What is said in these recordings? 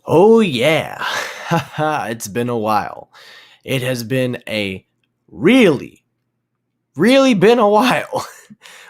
Oh, yeah. It's been a while. It has been a really, really been a while.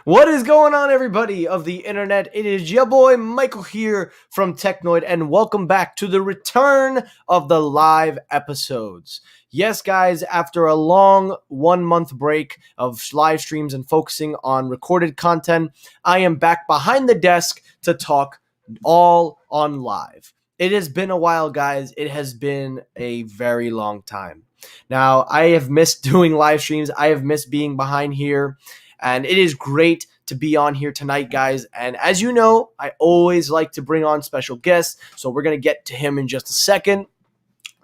What is going on, everybody of the internet? It is your boy Michael here from Technoid, and welcome back to the return of the live episodes. Yes, guys, after a long 1 month break of live streams and focusing on recorded content, I am back behind the desk to talk all on live. It has been a while, guys. It has been a very long time. Now, I have missed doing live streams. I have missed being behind here. And it is great to be on here tonight, guys. And as you know, I always like to bring on special guests. So we're going to get to him in just a second.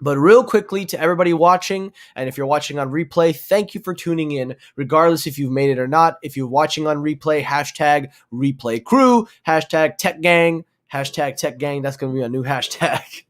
But real quickly to everybody watching, and if you're watching on replay, thank you for tuning in, regardless if you've made it or not. If you're watching on replay, hashtag replay crew, hashtag tech gang, hashtag tech gang. That's going to be a new hashtag.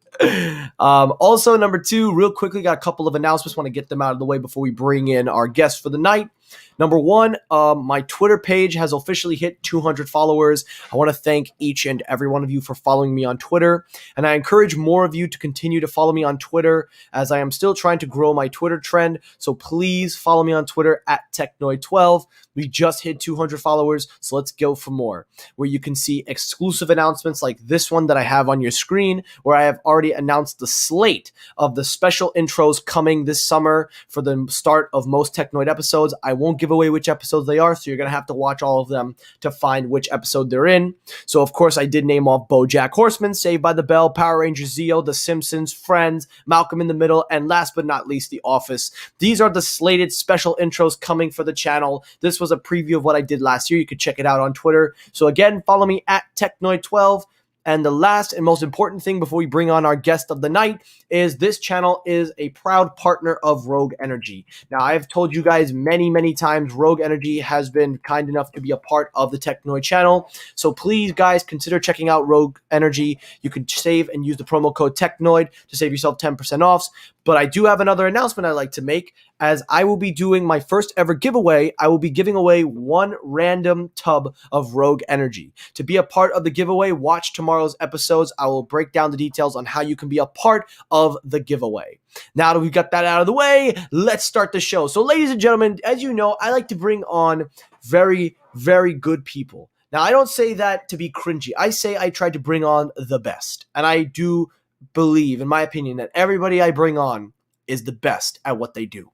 Also, number two, real quickly, got a couple of announcements. Want to get them out of the way before we bring in our guest for the night. Number one, my Twitter page has officially hit 200 followers. I want to thank each and every one of you for following me on Twitter. And I encourage more of you to continue to follow me on Twitter, as I am still trying to grow my Twitter trend. So please follow me on Twitter at Technoid12. We just hit 200 followers, so let's go for more, where you can see exclusive announcements like this one that I have on your screen, where I have already announced the slate of the special intros coming this summer for the start of most Technoid episodes. I won't give away which episodes they are, so you're going to have to watch all of them to find which episode they're in. So, of course, I did name off BoJack Horseman, Saved by the Bell, Power Rangers Zeo, The Simpsons, Friends, Malcolm in the Middle, and last but not least, The Office. These are the slated special intros coming for the channel. This was a preview of what I did last year. You can check it out on Twitter. So again, follow me at Technoid12. And the last and most important thing before we bring on our guest of the night is this channel is a proud partner of Rogue Energy. Now, I've told you guys many, many times, Rogue Energy has been kind enough to be a part of the Technoid channel. So please, guys, consider checking out Rogue Energy. You can save and use the promo code Technoid to save yourself 10% off. But I do have another announcement I'd like to make, as I will be doing my first ever giveaway. I will be giving away one random tub of Rogue Energy. To be a part of the giveaway, watch tomorrow's episodes. I will break down the details on how you can be a part of the giveaway. Now that we've got that out of the way, let's start the show. So, ladies and gentlemen, as you know, I like to bring on very, very good people. Now, I don't say that to be cringy. I say I try to bring on the best. And I do believe, in my opinion, that everybody I bring on is the best at what they do.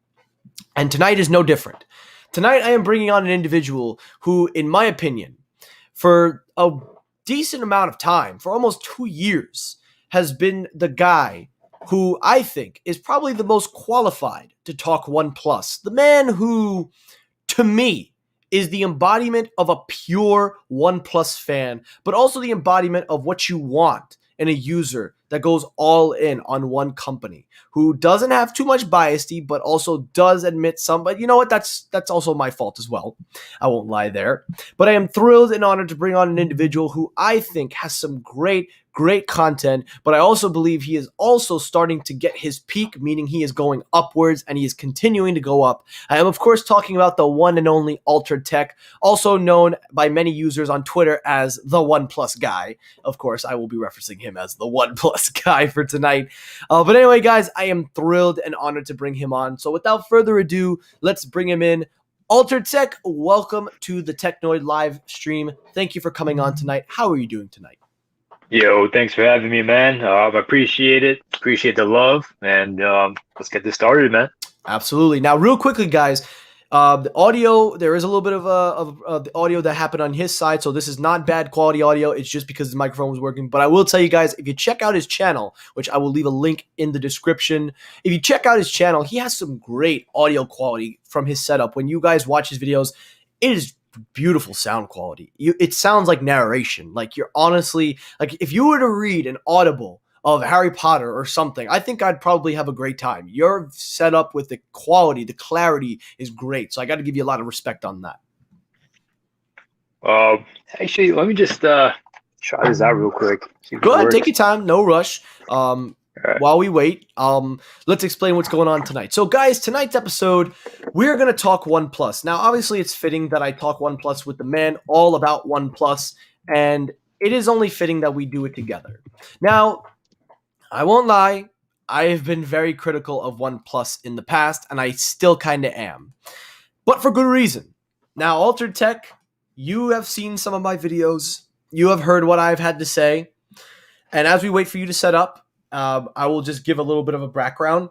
And tonight is no different. Tonight I am bringing on an individual who, in my opinion, for a decent amount of time, for almost 2 years, has been the guy who I think is probably the most qualified to talk OnePlus. The man who, to me, is the embodiment of a pure OnePlus fan, but also the embodiment of what you want in a user that goes all in on one company, who doesn't have too much biasy, but also does admit some. But you know what? That's also my fault as well. I won't lie there. But I am thrilled and honored to bring on an individual who I think has some great content, but I also believe he is also starting to get his peak, meaning he is going upwards and he is continuing to go up. I am, of course, talking about the one and only Altered Tech, also known by many users on Twitter as the OnePlus guy. Of course, I will be referencing him as the OnePlus guy for tonight. But anyway, guys, I am thrilled and honored to bring him on. So without further ado, let's bring him in. Altered Tech, welcome to the Technoid live stream. Thank you for coming on tonight. How are you doing tonight? Yo, thanks for having me, man. I appreciate it. Appreciate the love. And let's get this started, man. Absolutely. Now, real quickly, guys, the audio, there is a little bit of the audio that happened on his side. So this is not bad quality audio. It's just because his microphone was working. But I will tell you guys, if you check out his channel, which I will leave a link in the description, if you check out his channel, he has some great audio quality from his setup. When you guys watch his videos, it is beautiful sound quality. It sounds like narration. Like you're honestly, like if you were to read an audible of Harry Potter or something, I think I'd probably have a great time. Your setup with the quality, the clarity is great. So I got to give you a lot of respect on that. Actually, let me just try this out real quick. Go ahead, take your time, no rush. While we wait, let's explain what's going on tonight. So, guys, tonight's episode, we're going to talk OnePlus. Now, obviously, it's fitting that I talk OnePlus with the man all about OnePlus, and it is only fitting that we do it together. Now, I won't lie, I've been very critical of OnePlus in the past, and I still kind of am. But for good reason. Now, Altered Tech, you have seen some of my videos. You have heard what I've had to say. And as we wait for you to set up, I will just give a little bit of a background.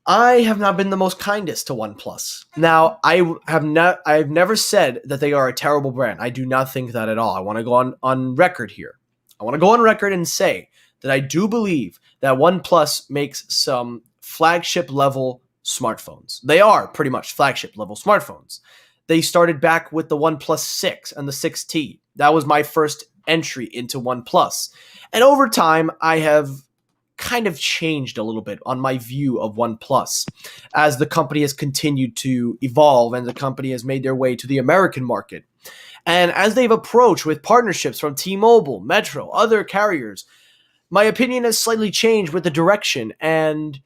I have not been the most kindest to OnePlus. Now, I've never said that they are a terrible brand. I do not think that at all. I want to go on record here. I want to go on record and say that I do believe that OnePlus makes some flagship level smartphones. They are pretty much flagship level smartphones. They started back with the OnePlus 6 and the 6T. That was my first entry into OnePlus. And over time, I have kind of changed a little bit on my view of OnePlus as the company has continued to evolve and the company has made their way to the American market. And as they've approached with partnerships from T-Mobile, Metro, other carriers, my opinion has slightly changed with the direction. And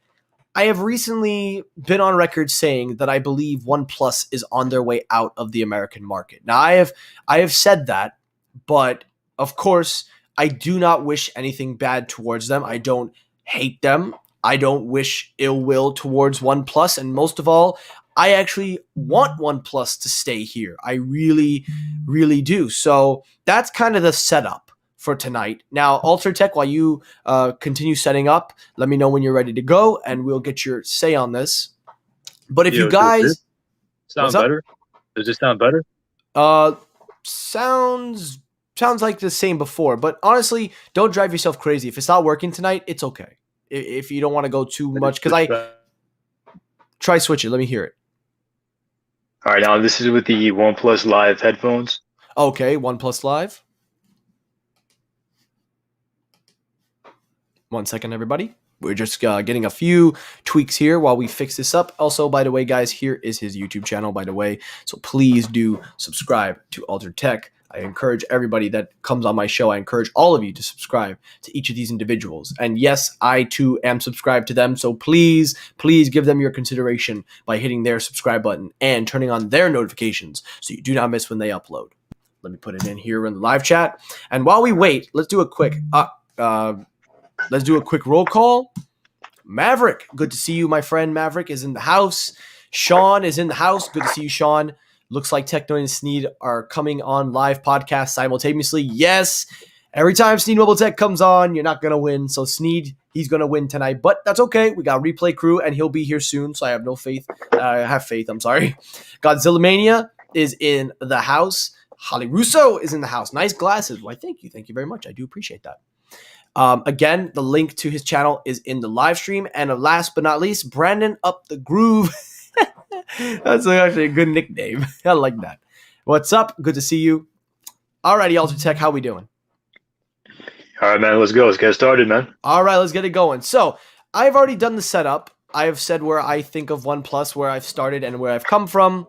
I have recently been on record saying that I believe OnePlus is on their way out of the American market. Now, I have said that, but of course, I do not wish anything bad towards them. I don't hate them. I don't wish ill will towards OnePlus. And most of all, I actually want OnePlus to stay here. I really, really do. So that's kind of the setup for tonight. Now, Alter Tech, while you continue setting up, let me know when you're ready to go, and we'll get your say on this. But if you Does guys, this sound better? Does this sound better? Sounds like the same before, but honestly, don't drive yourself crazy. If it's not working tonight, it's okay. If you don't want to go too much, because I try switch it. Let me hear it. All right, now this is with the OnePlus Live headphones. Okay, OnePlus Live. 1 second, everybody. We're just getting a few tweaks here while we fix this up. Also, by the way, guys, here is his YouTube channel, by the way. So please do subscribe to Altered Tech. I encourage everybody that comes on my show, I encourage all of you to subscribe to each of these individuals. And yes, I too am subscribed to them. So please, please give them your consideration by hitting their subscribe button and turning on their notifications so you do not miss when they upload. Let me put it in here in the live chat. And while we wait, let's do a quick roll call. Maverick, good to see you, my friend. Maverick is in the house. Sean is in the house. Good to see you, Sean. Looks like Technoid and Sneed are coming on live podcast simultaneously. Yes, every time Sneed Mobile Tech comes on, you're not going to win. So Sneed, he's going to win tonight. But that's okay. We got Replay Crew, and he'll be here soon. So I have faith. I'm sorry. Godzilla Mania is in the house. Holly Russo is in the house. Nice glasses. Why, thank you. Thank you very much. I do appreciate that. Again, the link to his channel is in the live stream. And last but not least, Brandon Up the Groove. That's actually a good nickname. I like that. What's up? Good to see you. Alrighty, Alter Tech, how we doing? All right, man, let's go. Let's get started, man. All right, let's get it going. So I've already done the setup. I have said where I think of OnePlus, where I've started and where I've come from.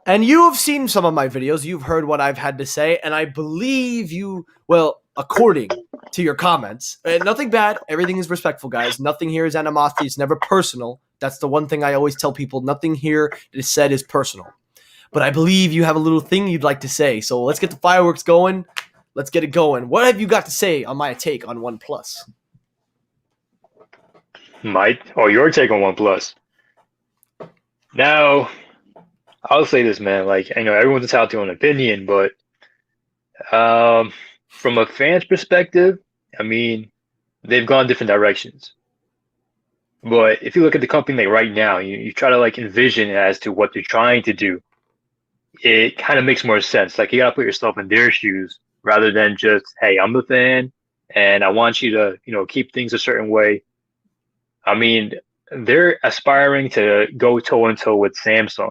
And you have seen some of my videos. You've heard what I've had to say. And I believe you, well, according to your comments, nothing bad. Everything is respectful, guys. Nothing here is animosity. It's never personal. That's the one thing I always tell people. Nothing here that is said is personal. But I believe you have a little thing you'd like to say. So let's get the fireworks going. Let's get it going. What have you got to say on my take on OnePlus? Your take on OnePlus. Now, I'll say this, man. Like, I know everyone's entitled to their own opinion, but from a fan's perspective, I mean, they've gone different directions. But if you look at the company like right now, you try to like envision as to what they're trying to do, it kind of makes more sense. Like you gotta put yourself in their shoes rather than just, hey, I'm the fan and I want you to, keep things a certain way. I mean, they're aspiring to go toe and toe with Samsung.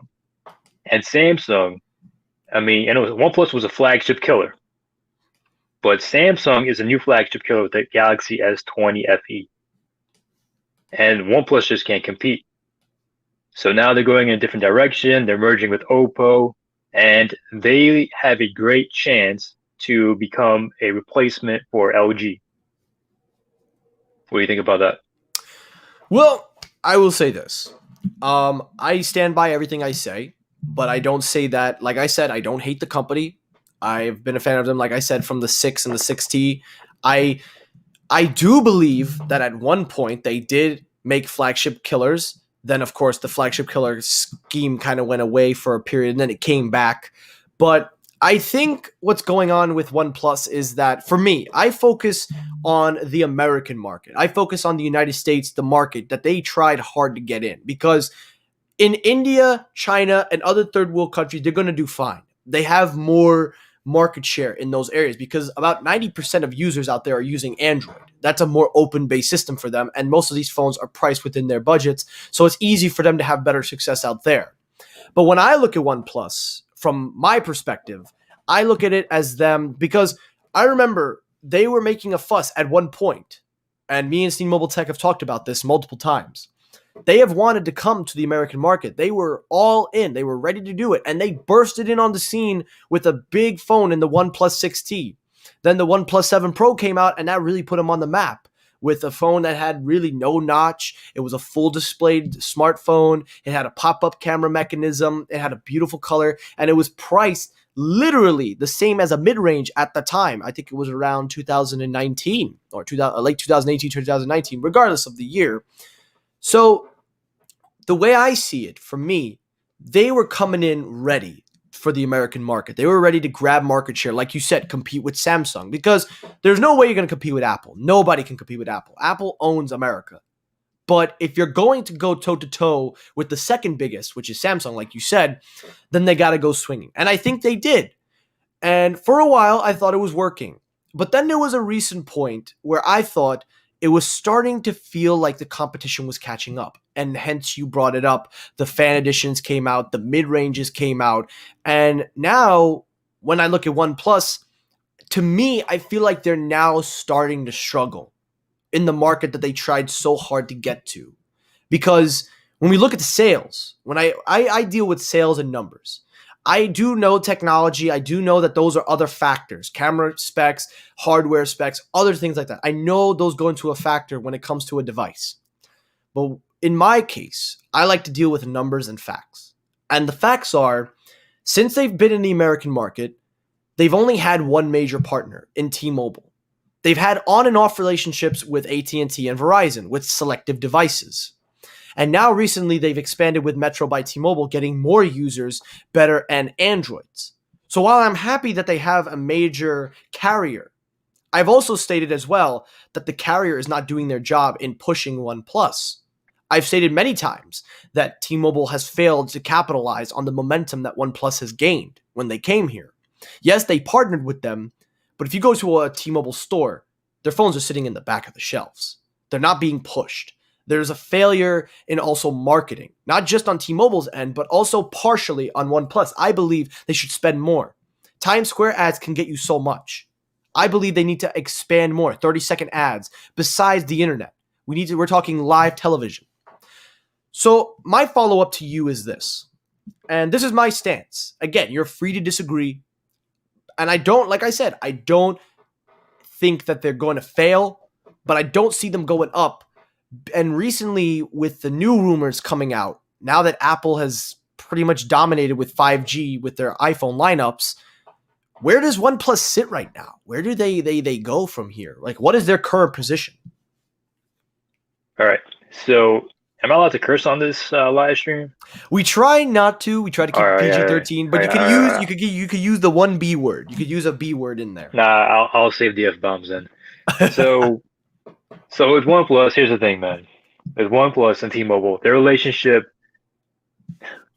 And Samsung, I mean, OnePlus was a flagship killer. But Samsung is a new flagship killer with the Galaxy S20 FE. And OnePlus just can't compete. So now they're going in a different direction. They're merging with Oppo, and they have a great chance to become a replacement for LG. What do you think about that? Well, I will say this. I stand by everything I say, but I don't say that. Like I said, I don't hate the company. I've been a fan of them, like I said, from the 6 and the 6T. I do believe that at one point they did make flagship killers. Then, of course, the flagship killer scheme kind of went away for a period and then it came back. But I think what's going on with OnePlus is that for me, I focus on the American market. I focus on the United States, the market that they tried hard to get in because in India, China, and other third world countries, they're going to do fine. They have more market share in those areas because about 90% of users out there are using Android. That's a more open based system for them. And most of these phones are priced within their budgets. So it's easy for them to have better success out there. But when I look at OnePlus, from my perspective, I look at it as them because I remember they were making a fuss at one point, and me and Steam Mobile Tech have talked about this multiple times. They have wanted to come to the American market. They were all in. They were ready to do it. And they bursted in on the scene with a big phone in the OnePlus 6T. Then the OnePlus 7 Pro came out, and that really put them on the map with a phone that had really no notch. It was a full displayed smartphone. It had a pop-up camera mechanism. It had a beautiful color, and it was priced literally the same as a mid-range at the time. I think it was around 2019 or late 2018, 2019, regardless of the year. So the way I see it, for me, they were coming in ready for the American market. They were ready to grab market share, like you said, compete with Samsung, because there's no way you're going to compete with Apple. Nobody can compete with Apple. Apple owns America. But if you're going to go toe-to-toe with the second biggest, which is Samsung, like you said, then they got to go swinging. And I think they did. And for a while, I thought it was working. But then there was a recent point where I thought it was starting to feel like the competition was catching up. And hence you brought it up. The fan editions came out, the mid-ranges came out. And now when I look at OnePlus, to me, I feel like they're now starting to struggle in the market that they tried so hard to get to. Because when we look at the sales, when I deal with sales and numbers, I do know technology. I do know that those are other factors, camera specs, hardware specs, other things like that. I know those go into a factor when it comes to a device. But in my case, I like to deal with numbers and facts. And the facts are, since they've been in the American market, they've only had one major partner in T-Mobile. They've had on and off relationships with AT&T and Verizon with selective devices. And now recently they've expanded with Metro by T-Mobile, getting more users, better, and Androids. So while I'm happy that they have a major carrier, I've also stated as well that the carrier is not doing their job in pushing OnePlus. I've stated many times that T-Mobile has failed to capitalize on the momentum that OnePlus has gained when they came here. Yes, they partnered with them, but if you go to a T-Mobile store, their phones are sitting in the back of the shelves. They're not being pushed. There's a failure in also marketing, not just on T-Mobile's end, but also partially on OnePlus. I believe they should spend more. Times Square ads can get you so much. I believe they need to expand more, 30-second ads, besides the internet. We're talking live television. So my follow-up to you is this, and this is my stance. Again, you're free to disagree. And I don't think that they're going to fail, but I don't see them going up. And recently, with the new rumors coming out, now that Apple has pretty much dominated with 5G with their iPhone lineups, where does OnePlus sit right now? Where do they go from here? Like, what is their current position? All right. So, am I allowed to curse on this live stream? We try not to. We try to keep All right, PG-13, but you could use the one B word. You could use a B word in there. Nah, I'll save the F bombs then. So with OnePlus, here's the thing, man. With OnePlus and T-Mobile, their relationship.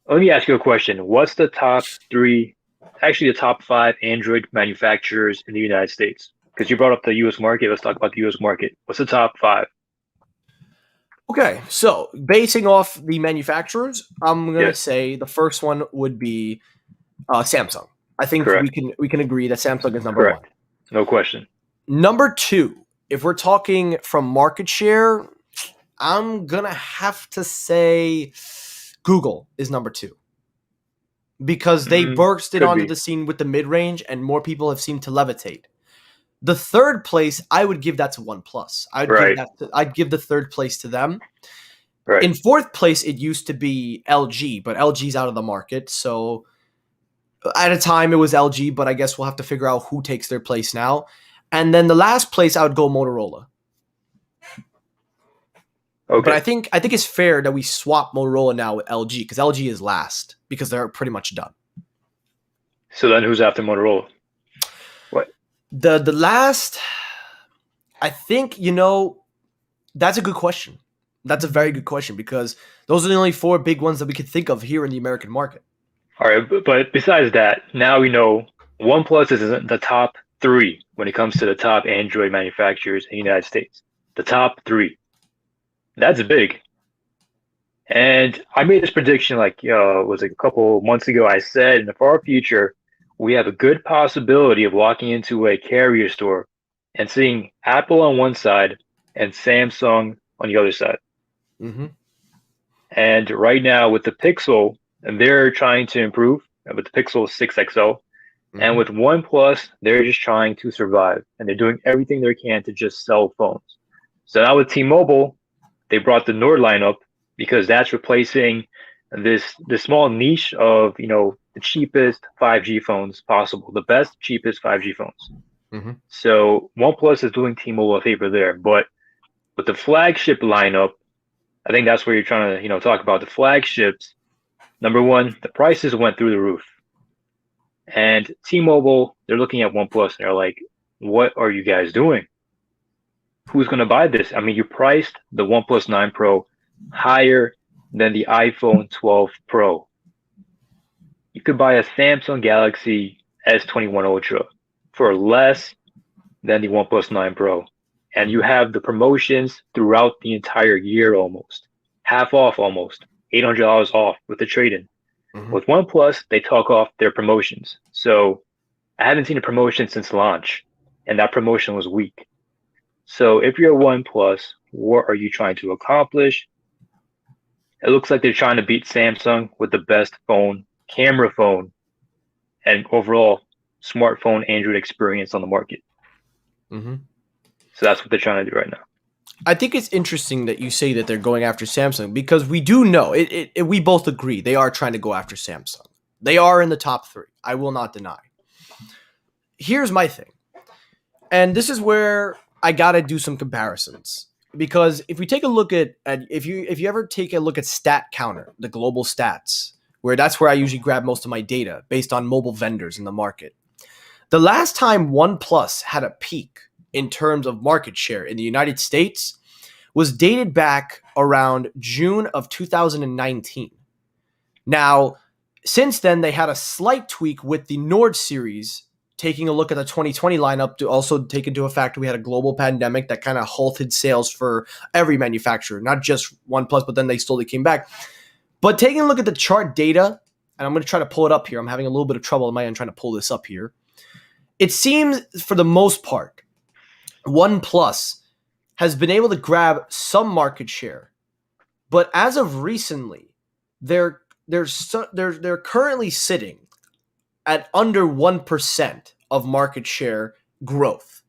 Let me ask you a question. What's the top three, actually the top five Android manufacturers in the United States? Because you brought up the U.S. market. Let's talk about the U.S. market. What's the top five? Okay, so basing off the manufacturers, I'm gonna say the first one would be Samsung. I think we can agree that Samsung is number one. No question. Number two, if we're talking from market share, I'm gonna have to say Google is number two. Because they bursted onto the scene with the mid-range and more people have seemed to levitate. The third place, I would give that to OnePlus. I'd give the third place to them. Right. In fourth place, it used to be LG, but LG's out of the market. So at a time, it was LG, but I guess we'll have to figure out who takes their place now. And then the last place, I would go Motorola. But Okay. I think it's fair that we swap Motorola now with LG because LG is last because they're pretty much done. So then who's after Motorola? What? The last, I think that's a good question. That's a very good question because those are the only four big ones that we could think of here in the American market. All right, but besides that, now we know OnePlus is in the top three when it comes to the top Android manufacturers in the United States. The top three. That's big. And I made this prediction was it a couple months ago. I said in the far future, we have a good possibility of walking into a carrier store and seeing Apple on one side and Samsung on the other side. Mm-hmm. And right now with the Pixel, and they're trying to improve with the Pixel 6 XL. And Mm-hmm. with OnePlus, they're just trying to survive and they're doing everything they can to just sell phones. So now with T-Mobile, they brought the Nord lineup because that's replacing this small niche of, the cheapest 5G phones possible, the best, cheapest 5G phones. Mm-hmm. So OnePlus is doing T-Mobile a favor there. But with the flagship lineup, I think that's where you're trying to, talk about the flagships. Number one, the prices went through the roof. And T-Mobile, they're looking at OnePlus and they're like, what are you guys doing? Who's going to buy this? I mean, you priced the OnePlus 9 Pro higher than the iPhone 12 Pro. You could buy a Samsung Galaxy S21 Ultra for less than the OnePlus 9 Pro. And you have the promotions throughout the entire year almost. Half off almost. $800 off with the trade-in. Mm-hmm. With OnePlus, they talk off their promotions. So I haven't seen a promotion since launch, and that promotion was weak. So if you're OnePlus, what are you trying to accomplish? It looks like they're trying to beat Samsung with the best phone, camera phone, and overall smartphone Android experience on the market. Mm-hmm. So that's what they're trying to do right now. I think it's interesting that you say that they're going after Samsung because we do know we both agree they are trying to go after Samsung. They are in the top three. I will not deny. Here's my thing. And this is where I got to do some comparisons because if we take a look at if you ever take a look at Stat Counter, the global stats, where that's where I usually grab most of my data based on mobile vendors in the market. The last time OnePlus had a peak in terms of market share in the United States was dated back around June of 2019. Now, since then, they had a slight tweak with the Nord series, taking a look at the 2020 lineup to also take into effect we had a global pandemic that kind of halted sales for every manufacturer, not just OnePlus, but then they slowly came back. But taking a look at the chart data, and I'm going to try to pull it up here. I'm having a little bit of trouble in my end trying to pull this up here. It seems, for the most part, OnePlus has been able to grab some market share, but as of recently, they're currently sitting at under 1% of market share growth.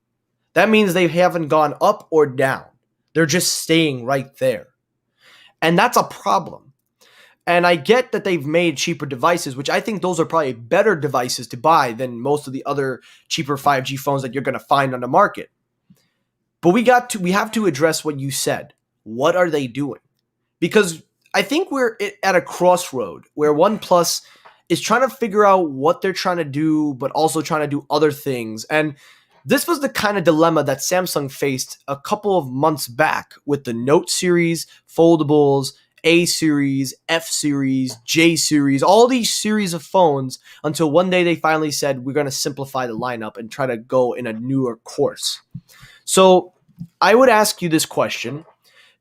That means they haven't gone up or down. They're just staying right there. And that's a problem. And I get that they've made cheaper devices, which I think those are probably better devices to buy than most of the other cheaper 5G phones that you're going to find on the market. But we have to address what you said. What are they doing? Because I think we're at a crossroad where OnePlus is trying to figure out what they're trying to do, but also trying to do other things. And this was the kind of dilemma that Samsung faced a couple of months back with the Note series, foldables, A series, F series, J series, all these series of phones until one day they finally said, we're going to simplify the lineup and try to go in a newer course. So I would ask you this question.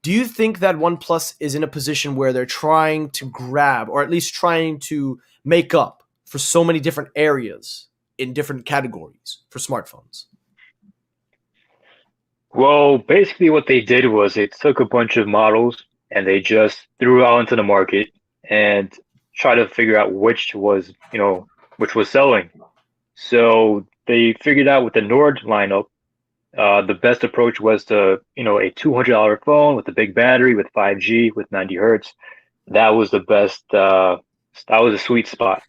Do you think that OnePlus is in a position where they're trying to grab, or at least trying to make up for so many different areas in different categories for smartphones? Well, basically what they did was they took a bunch of models and they just threw out into the market and try to figure out which was selling. So they figured out with the Nord lineup, the best approach was to, a $200 phone with a big battery with 5G with 90 hertz. That was the best. That was a sweet spot.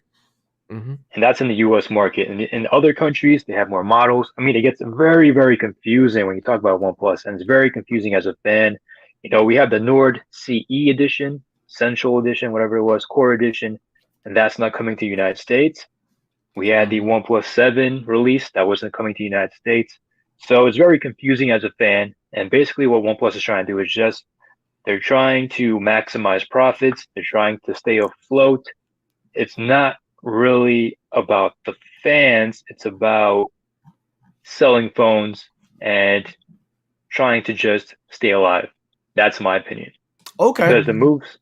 Mm-hmm. And that's in the US market. And in other countries, they have more models. I mean, it gets very, very confusing when you talk about OnePlus, and it's very confusing as a fan. We have the Nord CE edition, Central edition, whatever it was, Core edition, and that's not coming to the United States. We had the Mhm. OnePlus 7 release that wasn't coming to the United States. So it's very confusing as a fan. And basically what OnePlus is trying to do is just they're trying to maximize profits. They're trying to stay afloat. It's not really about the fans. It's about selling phones and trying to just stay alive. That's my opinion. Okay. Because the moves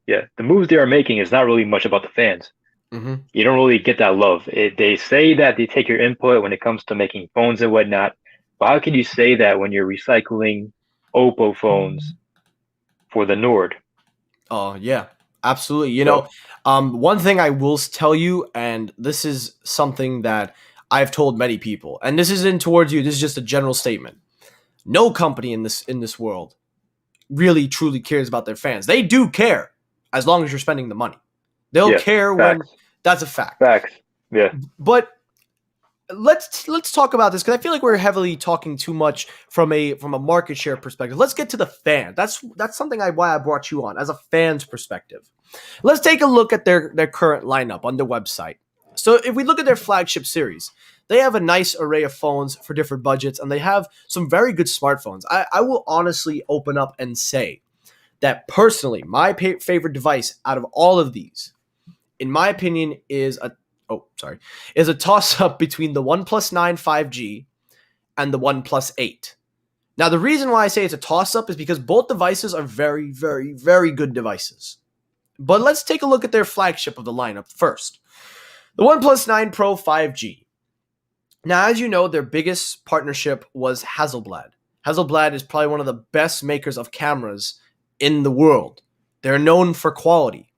they are making is not really much about the fans. Hmm. You don't really get that love. They say that they take your input when it comes to making phones and whatnot, but how can you say that when you're recycling Oppo phones for the Nord? Oh yeah, absolutely. So One thing I will tell you, and this is something that I've told many people, and this isn't towards you. This is just a general statement. No company in this world really truly cares about their fans. They do care as long as you're spending the money. They'll yes, care when facts, that's a fact. facts. Yeah. But let's talk about this because I feel like we're heavily talking too much from a market share perspective. Let's get to the fan. That's something why I brought you on as a fan's perspective. Let's take a look at their current lineup on their website. So if we look at their flagship series, they have a nice array of phones for different budgets, and they have some very good smartphones. I will honestly open up and say that personally, my favorite device out of all of these, in my opinion, is a toss up between the OnePlus 9 5G and the OnePlus 8. Now, the reason why I say it's a toss up is because both devices are very, very, very good devices. But let's take a look at their flagship of the lineup first, the OnePlus 9 Pro 5G. Now, as you know, their biggest partnership was Hasselblad. Hasselblad is probably one of the best makers of cameras in the world. They're known for quality.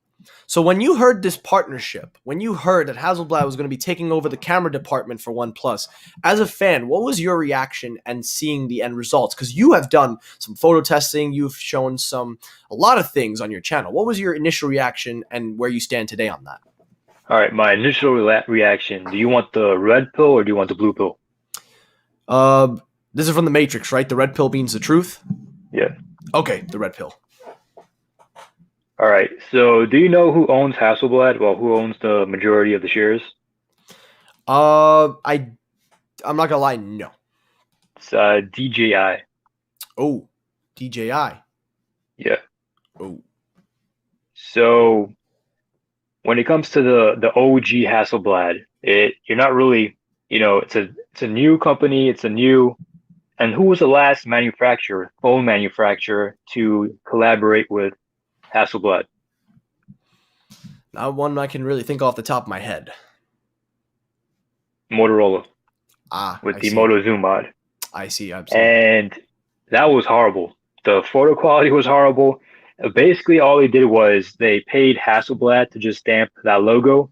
So when you heard this partnership, when you heard that Hasselblad was going to be taking over the camera department for OnePlus, as a fan, what was your reaction and seeing the end results? Because you have done some photo testing, you've shown a lot of things on your channel. What was your initial reaction and where you stand today on that? All right. My initial reaction. Do you want the red pill or do you want the blue pill? Uh, this is from the Matrix, right? The red pill means the truth. Yeah. Okay, the red pill. All right. So do you know who owns Hasselblad? Well, who owns the majority of the shares? I'm not gonna lie, no. It's DJI. Oh, DJI. Yeah. Oh. So when it comes to the OG Hasselblad, you're not really, it's a new company, and who was the last phone manufacturer to collaborate with Hasselblad? Not one I can really think off the top of my head. Motorola with I the see. Moto Zoom mod. I see, absolutely. And that was horrible. The photo quality was horrible. Basically, all they did was they paid Hasselblad to just stamp that logo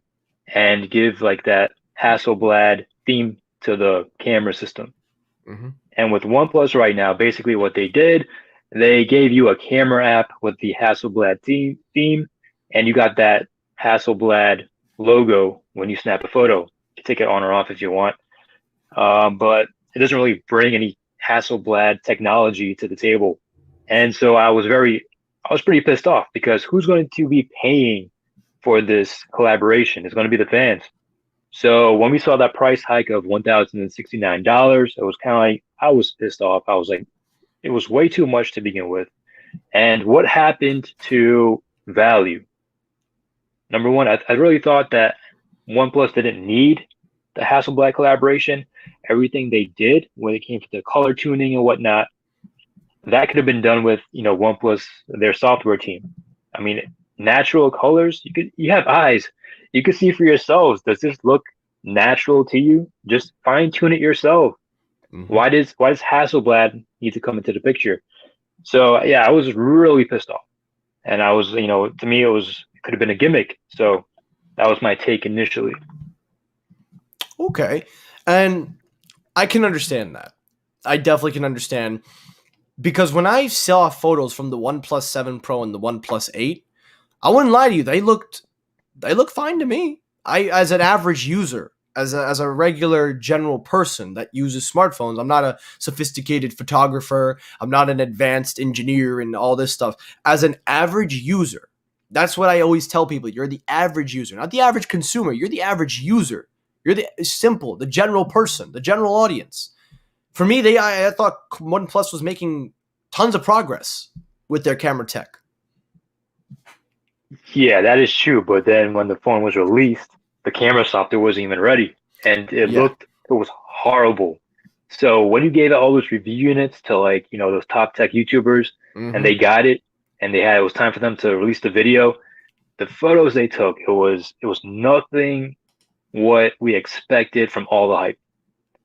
and give like that Hasselblad theme to the camera system. Hmm. And with OnePlus right now, basically what they did, they gave you a camera app with the Hasselblad theme, and you got that Hasselblad logo when you snap a photo. You can take it on or off if you want. But it doesn't really bring any Hasselblad technology to the table. And so I was pretty pissed off because who's going to be paying for this collaboration? It's going to be the fans. So when we saw that price hike of $1,069, it was kind of like, I was pissed off. I was like, it was way too much to begin with. And what happened to value? Number one, I really thought that OnePlus didn't need the Hasselblad collaboration. Everything they did when it came to the color tuning and whatnot, that could have been done with, OnePlus, their software team. I mean, natural colors, you have eyes. You can see for yourselves. Does this look natural to you? Just fine tune it yourself. Hmm. Why does Hasselblad need to come into the picture? So yeah, I was really pissed off. And I was, to me it could have been a gimmick. So that was my take initially. Okay. And I can understand that. I definitely can understand because when I saw photos from the OnePlus 7 Pro and the OnePlus 8, I wouldn't lie to you, they look fine to me. I as an average user, as a regular general person that uses smartphones. I'm not a sophisticated photographer. I'm not an advanced engineer and all this stuff. As an average user, that's what I always tell people. You're the average user, not the average consumer. You're the average user. You're the general person, the general audience. For me, I thought OnePlus was making tons of progress with their camera tech. Yeah, that is true. But then when the phone was released, the camera software wasn't even ready, and Yeah. it was horrible. So when you gave out all those review units to like those top tech YouTubers, and Mm-hmm. they got it, and it was time for them to release the video, the photos they took, it was nothing what we expected from all the hype.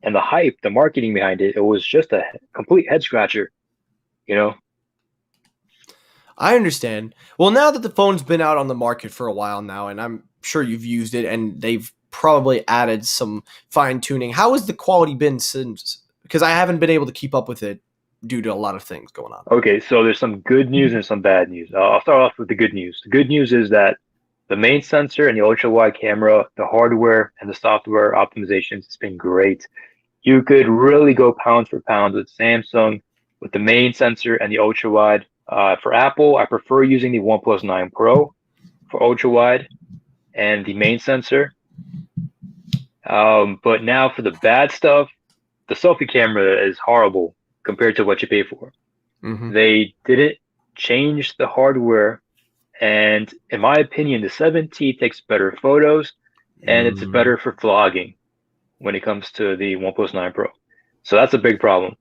And the hype, the marketing behind it, it was just a complete head scratcher, you know? I understand. Well, now that the phone's been out on the market for a while now, and I'm sure you've used it, and they've probably added some fine tuning. How has the quality been since? Because I haven't been able to keep up with it due to a lot of things going on. Okay, so there's some good news and some bad news. I'll start off with the good news. The good news is that the main sensor and the ultra wide camera, the hardware and the software optimizations, it's been great. You could really go pound for pound with Samsung with the main sensor and the ultra wide. For Apple, I prefer using the OnePlus 9 Pro for ultra wide and the main sensor. But now for the bad stuff, the selfie camera is horrible compared to what you pay for. Mm-hmm. They didn't change the hardware, and in my opinion, the 7T takes better photos and it's better for vlogging when it comes to the OnePlus 9 Pro. So that's a big problem.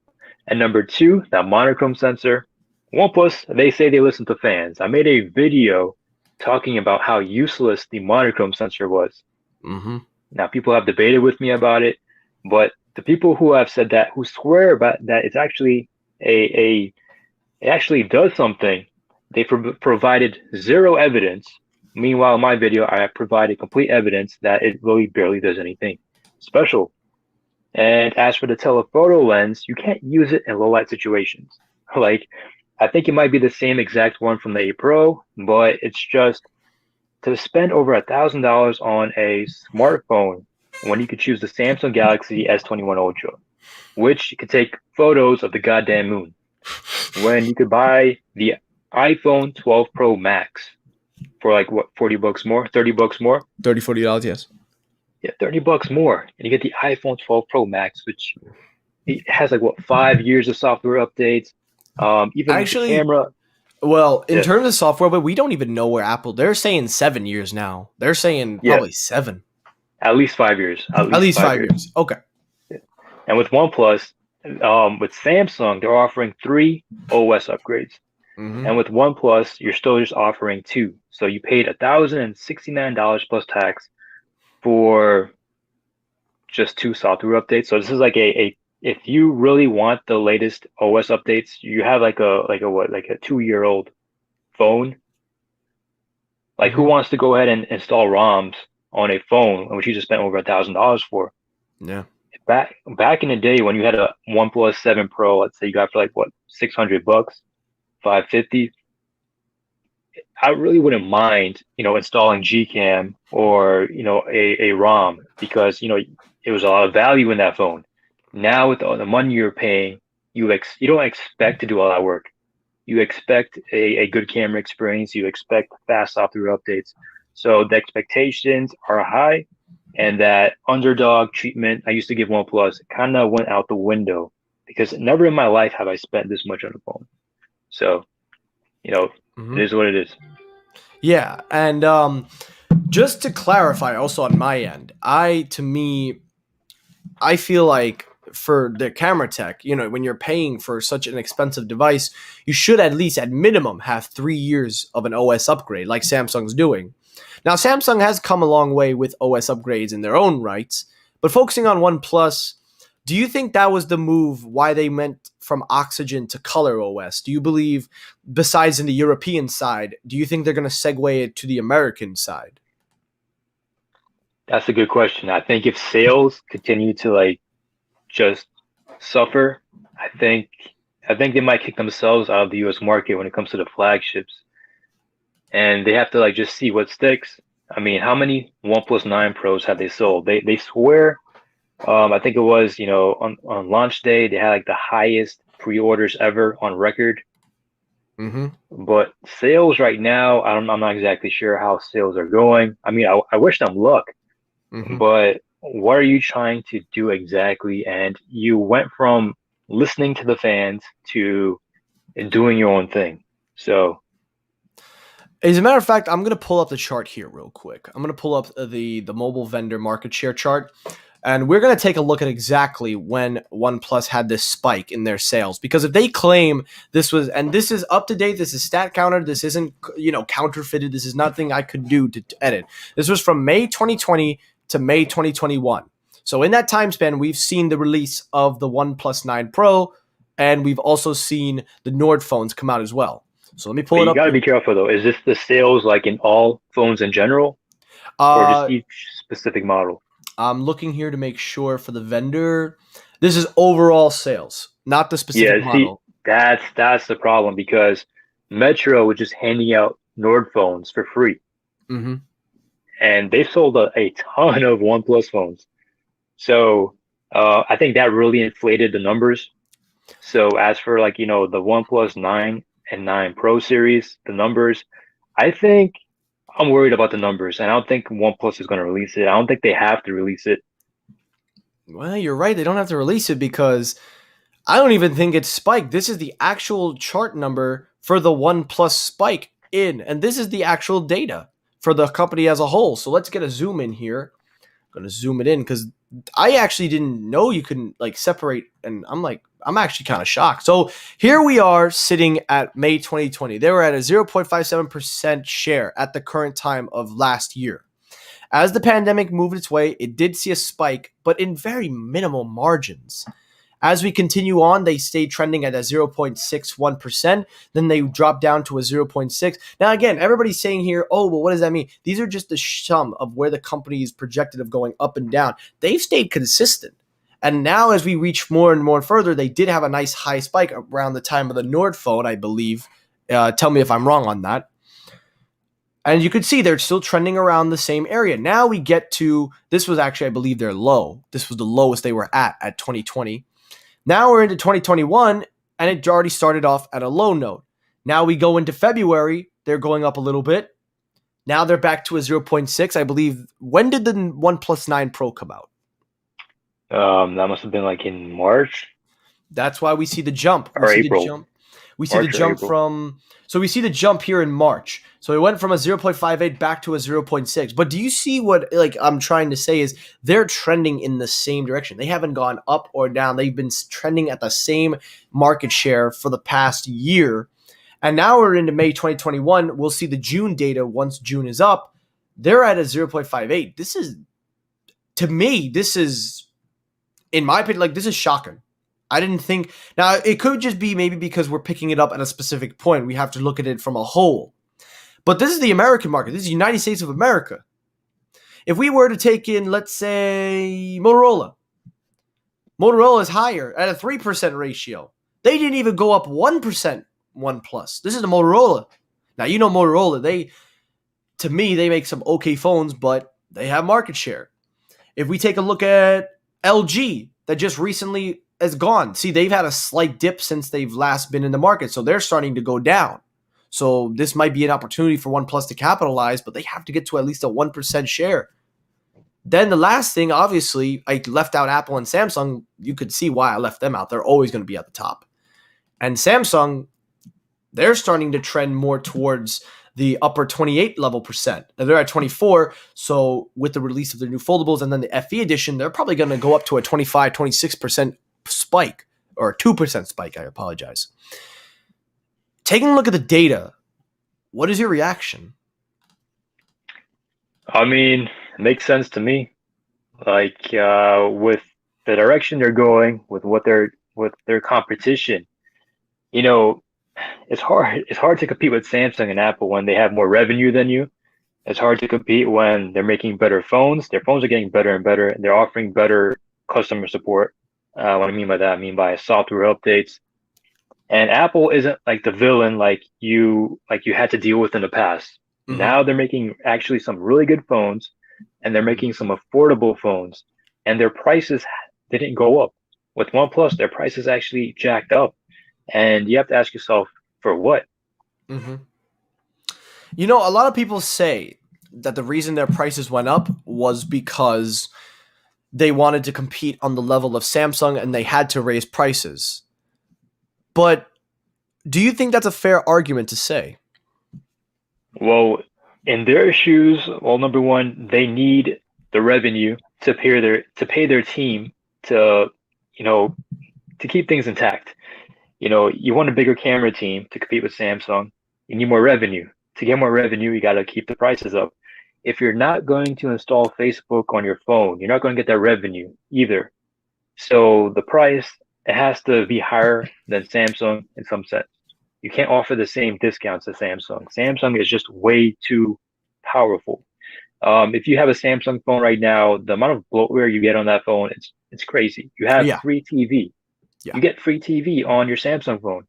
And number two, that monochrome sensor. OnePlus, they say they listen to fans. I made a video talking about how useless the monochrome sensor was. Mm-hmm. Now, people have debated with me about it, but the people who have said that, who swear about that it's actually it actually does something, they provided zero evidence. Meanwhile, in my video, I provided complete evidence that it really barely does anything special. And as for the telephoto lens, you can't use it in low light situations. Like, I think it might be the same exact one from the 8 Pro, but it's just to spend over $1,000 on a smartphone when you could choose the Samsung Galaxy S21 Ultra, which could take photos of the goddamn moon, when you could buy the iPhone 12 Pro Max for like what, $40 more, $30 more? $30-$40, yes. Yeah, $30 more, and you get the iPhone 12 Pro Max, which it has like what, 5 years of software updates. Even the Actually, camera. well, in Yeah, terms of software, but we don't even know where Apple. They're saying 7 years now. They're saying yeah, probably 7. at least 5 years. At At least least five five years. years. Okay. Yeah. And with OnePlus, with Samsung, they're offering 3 OS upgrades. Mm-hmm. And with OnePlus, you're still just offering 2. So you paid $1,069 plus tax for just 2 software updates. So this is like a if you really want the latest OS updates, you have like a 2-year-old phone. Like, who Mm-hmm. wants to go ahead and install ROMs on a phone which you just spent over $1,000 for? Yeah. Back in the day when you had a OnePlus 7 Pro, let's say you got for like what, $600, $550. I really wouldn't mind, installing Gcam or a ROM, because it was a lot of value in that phone. Now with all the money you're paying, you don't expect to do all that work. You expect a good camera experience. You expect fast software updates. So the expectations are high, and that underdog treatment I used to give OnePlus kind of went out the window, because never in my life have I spent this much on a phone. So, it Mm-hmm. is what it is. Yeah, and just to clarify, also on my end, I feel like for the camera tech, when you're paying for such an expensive device, you should at least, at minimum, have 3 years of an OS upgrade, like Samsung's doing. Now, Samsung has come a long way with OS upgrades in their own rights, but focusing on OnePlus, do you think that was the move why they went from Oxygen to Color OS? Do you believe, besides in the European side, do you think they're going to segue it to the American side? That's a good question. I think if sales continue to like just suffer, I think I think they might kick themselves out of the US market when it comes to the flagships. And they have to like just see what sticks. I mean, how many OnePlus 9 Pros have they sold? They swear, I think it was, on launch day, they had like the highest pre-orders ever on record. Mm-hmm. But sales right now, I'm not exactly sure how sales are going. I mean, I wish them luck, Mm-hmm. but what are you trying to do exactly? And you went from listening to the fans to doing your own thing. So, As a matter of fact, I'm gonna pull up the chart here real quick. I'm gonna pull up the mobile vendor market share chart, and we're gonna take a look at exactly when OnePlus had this spike in their sales. Because if they claim this was, and this is up to date, this is stat counter, this isn't counterfeited, this is nothing I could do to edit. This was from May 2020 to May 2021. So in that time span, we've seen the release of the OnePlus 9 Pro, and we've also seen the Nord phones come out as well. So let me pull but it you up got to here. be careful though. Is this the sales like in all phones in general, or just Uh, each specific model? I'm looking here to make sure for the vendor. This is overall sales, not the specific Yeah, see, model. that's the problem because Metro was just handing out Nord phones for free, Mm-hmm. and they sold a ton of OnePlus phones. So I think that really inflated the numbers. So as for like, the OnePlus 9 and 9 Pro series, the numbers, I think I'm worried about the numbers, and I don't think OnePlus is going to release it. I don't think they have to release it. Well, you're right. They don't have to release it because I don't even think it's spiked. This is the actual chart number for the OnePlus spike in, and this is the actual data for the company as a whole. So let's get a zoom in here. I'm gonna zoom it in because I actually didn't know you can like separate, and I'm actually kind of shocked. So here we are sitting at May 2020. They were at a 0.57% share at the current time of last year. As the pandemic moved its way, it did see a spike, but in very minimal margins. As we continue on, they stayed trending at a 0.61%. Then they dropped down to a zero point 0.6. Now, again, everybody's saying here, oh, well, what does that mean? These are just the sum of where the company is projected of going up and down. They've stayed consistent. And now, as we reach more and more further, they did have a nice high spike around the time of the Nord phone, I believe. Tell me if I'm wrong on that. And you could see they're still trending around the same area. Now we get to this was actually, I believe, their low. This was the lowest they were at 2020. Now we're into 2021, and it already started off at a low note. Now we go into February, they're going up a little bit. Now they're back to a zero point 0.6, I believe. When did the OnePlus 9 Pro come out? That must have been like in March That's why we see the jump. We or see the April, jump. We see the March or jump April. from so we see the jump here in March. So it went from a 0.58 back to a zero point 0.6. But do you see what like I'm trying to say is they're trending in the same direction. They haven't gone up or down. They've been trending at the same market share for the past year. And now we're into May 2021. We'll see the June data once June is up. They're at a 0.58. This is to me, this is in my opinion, like this is shocking. I didn't think now it could just be maybe because we're picking it up at a specific point. We have to look at it from a whole. But this is the American market. This is the United States of America. If we were to take in, let's say, Motorola is higher at a 3% ratio. They didn't even go up 1% OnePlus. This is the Motorola. Now, you know Motorola, to me, they make some okay phones, but they have market share. If we take a look at LG, that just recently has gone. See, they've had a slight dip since they've last been in the market, so they're starting to go down. So this might be an opportunity for OnePlus to capitalize, but they have to get to at least a 1% share. Then the last thing, obviously, I left out Apple and Samsung. You could see why I left them out. They're always going to be at the top. And Samsung, they're starting to trend more towards the upper 28 level percent. Now they're at 24. So with the release of their new foldables and then the FE edition, they're probably going to go up to a 25, 26% spike or a 2% spike. I apologize. Taking a look at the data, what is your reaction? I mean, it makes sense to me. Like with the direction they're going, with their competition, you know, it's hard to compete with Samsung and Apple when they have more revenue than you. It's hard to compete when they're making better phones. Their phones are getting better and better, and they're offering better customer support. What I mean by that, I mean by software updates. And Apple isn't like the villain like you had to deal with in the past. Mm-hmm. Now they're making actually some really good phones, and they're Mm-hmm. making some affordable phones, and their prices didn't go up. With OnePlus, their prices actually jacked up, and you have to ask yourself, for what? Mm-hmm. You know, a lot of people say that the reason their prices went up was because they wanted to compete on the level of Samsung and they had to raise prices. But do you think that's a fair argument to say? Well, in their shoes, well, number one, they need the revenue to pay their team to, you know, to keep things intact. You want a bigger camera team to compete with Samsung. You need more revenue. To get more revenue, you got to keep the prices up. If you're not going to install Facebook on your phone, you're not going to get that revenue either. So the price, it has to be higher than Samsung in some sense. You can't offer the same discounts as Samsung. Samsung is just way too powerful. If you have a Samsung phone right now, the amount of bloatware you get on that phone, it's crazy. You have Yeah, free TV. yeah. You get free TV on your Samsung phone.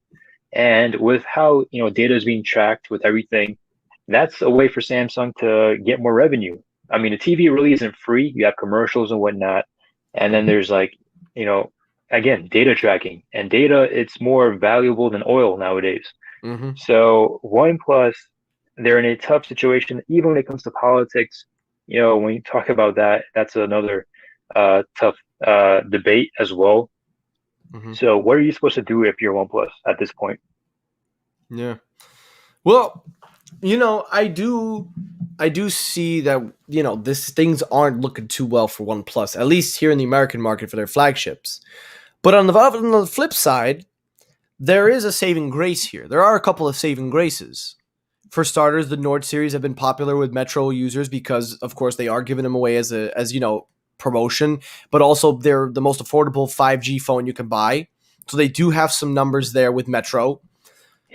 And with how, data is being tracked with everything, that's a way for Samsung to get more revenue. I mean, the TV really isn't free. You have commercials and whatnot. And then there's like, you know, again, data tracking. And data, it's more valuable than oil nowadays. Mm-hmm. So OnePlus, they're in a tough situation, even when it comes to politics. When you talk about that, that's another tough debate as well. Mm-hmm. So what are you supposed to do if you're OnePlus at this point? Yeah. Well, I do see that this things aren't looking too well for OnePlus, at least here in the American market for their flagships. But on the flip side, there is a saving grace here. There are a couple of saving graces. For starters, the Nord series have been popular with Metro users because, of course, they are giving them away as promotion, but also they're the most affordable 5G phone you can buy. So they do have some numbers there with Metro.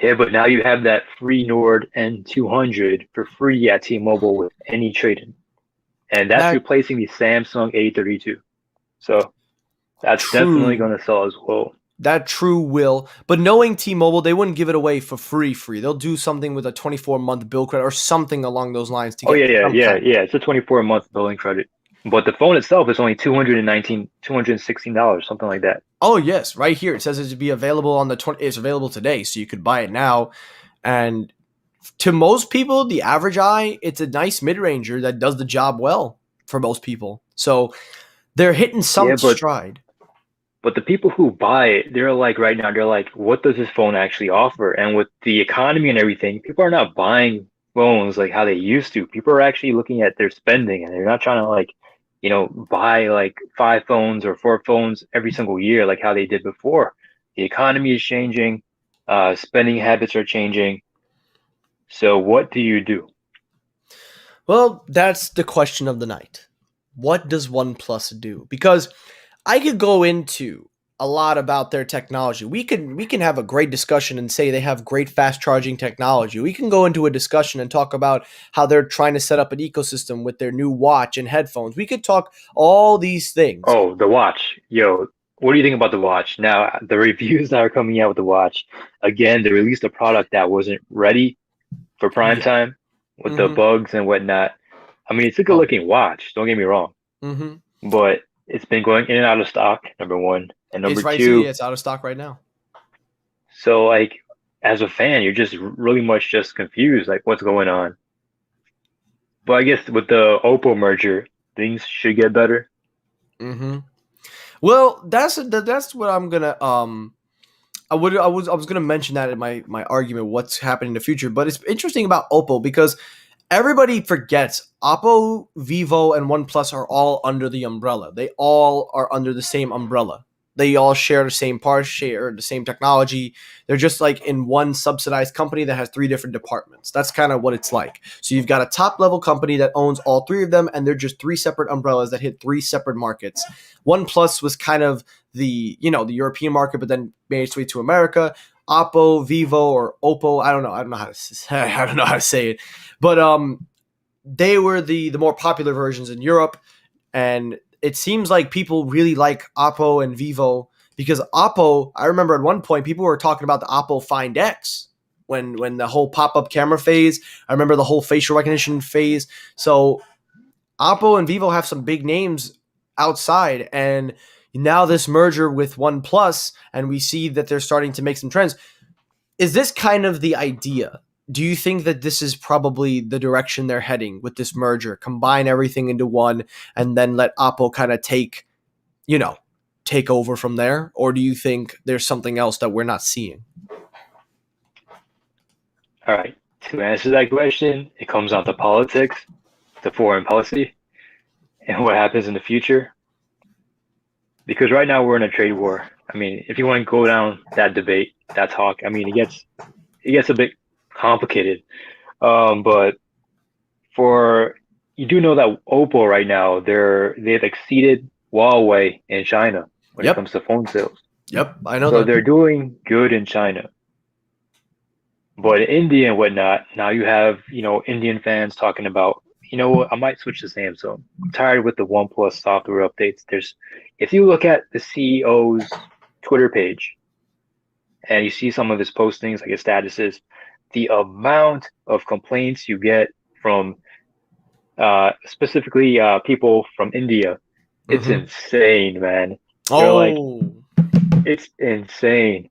Yeah, but now you have that free Nord N200 for free at T-Mobile with any trade-in, and that's That replacing the Samsung A32. So that's definitely true going to sell as well. That true will. But knowing T-Mobile, they wouldn't give it away for free. They'll do something with a 24-month bill credit or something along those lines to Oh get yeah, yeah, some yeah, kind. yeah. It's a 24-month billing credit, but the phone itself is only $216, something like that. Oh yes, right here it says it to be available on the 20. It's available today, so you could buy it now. And to most people, the average eye, it's a nice mid-ranger that does the job well for most people. So they're hitting Yeah, some but stride. But the people who buy it, they're like right now, they're like, what does this phone actually offer? And with the economy and everything, people are not buying phones like how they used to. People are actually looking at their spending and they're not trying to buy like five phones or four phones every single year like how they did before. The economy is changing, spending habits are changing. So what do you do? Well, that's the question of the night. What does OnePlus do? Because I could go into a lot about their technology. We can have a great discussion and say they have great fast charging technology. We can go into a discussion and talk about how they're trying to set up an ecosystem with their new watch and headphones. We could talk all these things. Oh, the watch. Yo, what do you think about the watch? Now, the reviews that are coming out with the watch, again, they released a product that wasn't ready for prime Yeah. time with the Mm-hmm. bugs and whatnot. I mean, it's a good Oh yeah. looking watch, don't get me wrong, Mm-hmm. but it's been going in and out of stock, number one. And number It's right here. Yeah, two, it's out of stock right now. so like as a fan, you're just really much just confused, like what's going on. But I guess with the Oppo merger, things should get better. Mm-hmm. Well, that's what I'm gonna I was gonna mention that in my argument what's happening in the future, but it's interesting about Oppo because everybody forgets Oppo, Vivo, and OnePlus are all under the umbrella. They all are under the same umbrella. They all share the same parts, share the same technology. They're just like in one subsidized company that has three different departments. That's kind of what it's like. So you've got a top level company that owns all three of them, and they're just three separate umbrellas that hit three separate markets. OnePlus was kind of the European market, but then made its way to America. Oppo, Vivo, or Oppo. I don't know how to say, I don't know how to say it, but they were the more popular versions in Europe, and it seems like people really like Oppo and Vivo because Oppo. I remember at one point people were talking about the Oppo Find X. when the whole pop-up camera phase. I remember the whole facial recognition phase. So Oppo and Vivo have some big names outside, and now this merger with OnePlus, and we see that they're starting to make some trends. Is this kind of the idea? Do you think that this is probably the direction they're heading with this merger? Combine everything into one and then let Oppo kind of take over from there? Or do you think there's something else that we're not seeing? All right. To answer that question, it comes down to politics, to foreign policy, and what happens in the future. Because right now we're in a trade war. I mean, if you want to go down that debate, that talk, I mean, it gets a bit complicated. But for you do know that Oppo right now they've exceeded Huawei in China when it Yep. comes to phone sales. Yep. I know So that. they're doing good in China. But in India and whatnot, now you have, Indian fans talking about, you know what, I might switch to Samsung. I'm tired with the OnePlus software updates. If you look at the CEO's Twitter page and you see some of his postings, like his statuses, the amount of complaints you get from specifically people from India, it's Mm-hmm. insane, man. They're like, Oh. it's insane.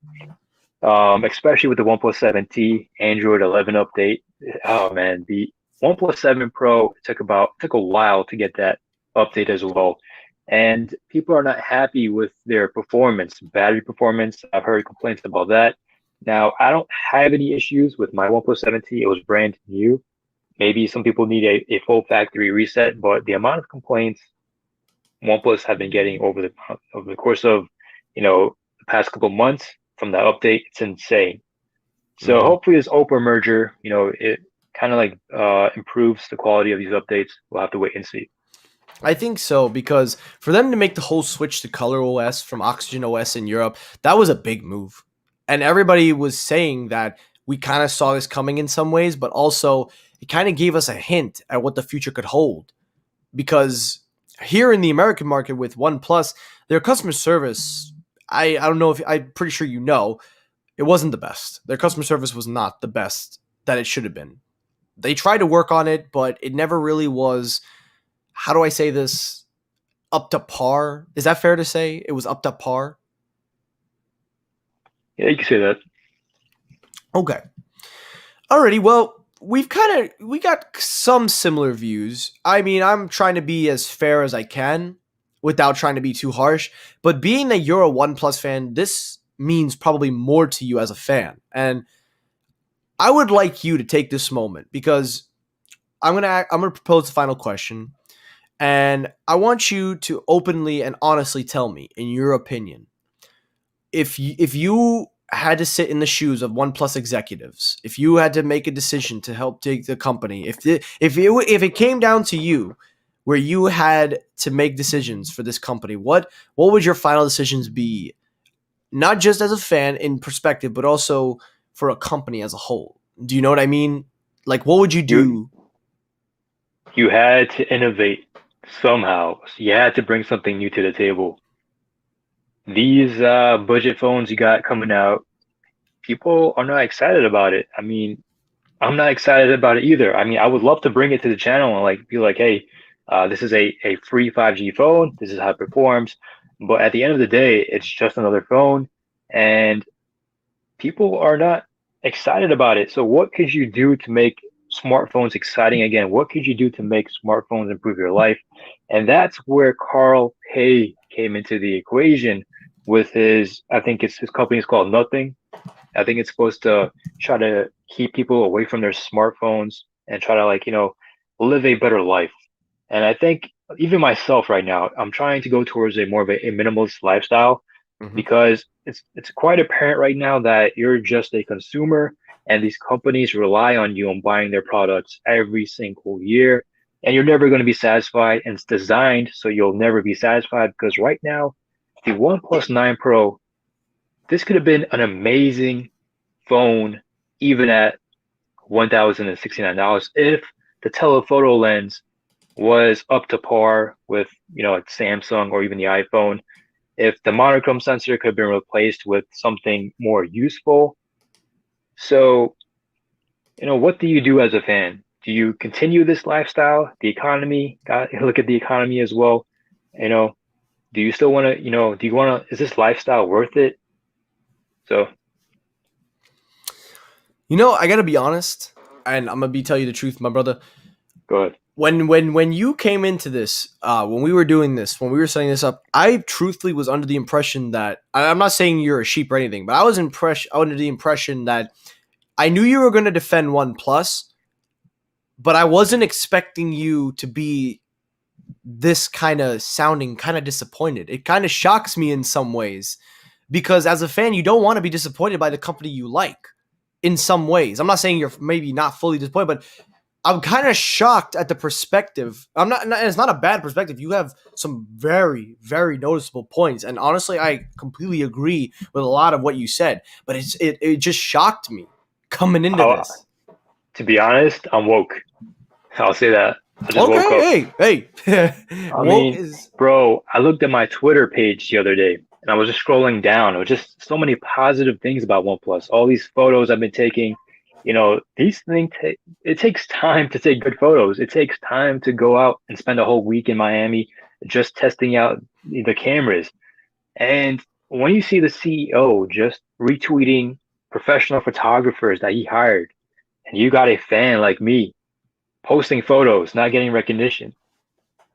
Especially with the OnePlus 7T Android 11 update. Oh man, the OnePlus 7 Pro took a while to get that update as well. And people are not happy with their performance, battery performance. I've heard complaints about that. Now, I don't have any issues with my OnePlus 7T. It was brand new. Maybe some people need a full factory reset, but the amount of complaints OnePlus have been getting over the course of, the past couple months from that update, it's insane. So Mm-hmm. hopefully this Opera merger, it kind of like improves the quality of these updates. We'll have to wait and see. I think so, because for them to make the whole switch to Color OS from Oxygen OS in Europe, that was a big move. And everybody was saying that we kind of saw this coming in some ways, but also it kind of gave us a hint at what the future could hold. Because here in the American market with OnePlus, their customer service, I don't know if I'm pretty sure it wasn't the best. Their customer service was not the best that it should have been. They tried to work on it, but it never really was, how do I say this, up to par? Is that fair to say? It was up to par? Yeah, you can say that. Okay. Alrighty, well, we got some similar views. I mean, I'm trying to be as fair as I can without trying to be too harsh, but being that you're a OnePlus fan, this means probably more to you as a fan. And I would like you to take this moment because I'm gonna propose the final question, and I want you to openly and honestly tell me, in your opinion, if you had to sit in the shoes of OnePlus executives, if you had to make a decision to help take the company, if it came down to you, where you had to make decisions for this company, what would your final decisions be? Not just as a fan in perspective, but also for a company as a whole. Do you know what I mean? Like, what would you You do? you had to innovate somehow. So you had to bring something new to the table. These budget phones you got coming out, people are not excited about it. I mean, I'm not excited about it either. I mean, I would love to bring it to the channel and like be like, hey, this is a free 5G phone. This is how it performs. But at the end of the day, it's just another phone, and people are not excited about it. So what could you do to make smartphones exciting again? What could you do to make smartphones improve your life? And that's where Carl Pei came into the equation with I think his company is called Nothing. I think it's supposed to try to keep people away from their smartphones and try to like, live a better life. And I think even myself right now, I'm trying to go towards a more of a minimalist lifestyle Mhm. because it's quite apparent right now that you're just a consumer and these companies rely on you on buying their products every single year and you're never going to be satisfied, and it's designed so you'll never be satisfied because right now the OnePlus 9 Pro, this could have been an amazing phone even at $1,069 if the telephoto lens was up to par with, like Samsung or even the iPhone. If the monochrome sensor could have been replaced with something more useful, So, what do you do as a fan? Do you continue this lifestyle? The economy, got look at the economy as well. You know, do you still want to, do you want to, is this lifestyle worth it? So, I gotta be honest, and I'm gonna tell you the truth, my brother. go ahead. When you came into this, when we were doing this, when we were setting this up, I truthfully was under the impression that I'm not saying you're a sheep or anything, but I was under the impression that I knew you were going to defend OnePlus, but I wasn't expecting you to be this kind of sounding kind of disappointed. It kind of shocks me in some ways because as a fan, you don't want to be disappointed by the company you like in some ways. I'm not saying you're maybe not fully disappointed, but I'm kind of shocked at the perspective. I'm not, and it's not a bad perspective. You have some very, very noticeable points, and honestly, I completely agree with a lot of what you said. But it just shocked me coming into I, this. to be honest, I'm woke. I'll say that. I just woke up. Okay, hey, I woke mean, is bro, I looked at my Twitter page the other day and I was just scrolling down. It was just so many positive things about OnePlus. All these photos I've been taking, these things, it takes time to take good photos. It takes time to go out and spend a whole week in Miami just testing out the cameras. And when you see the CEO just retweeting professional photographers that he hired, and you got a fan like me posting photos, not getting recognition.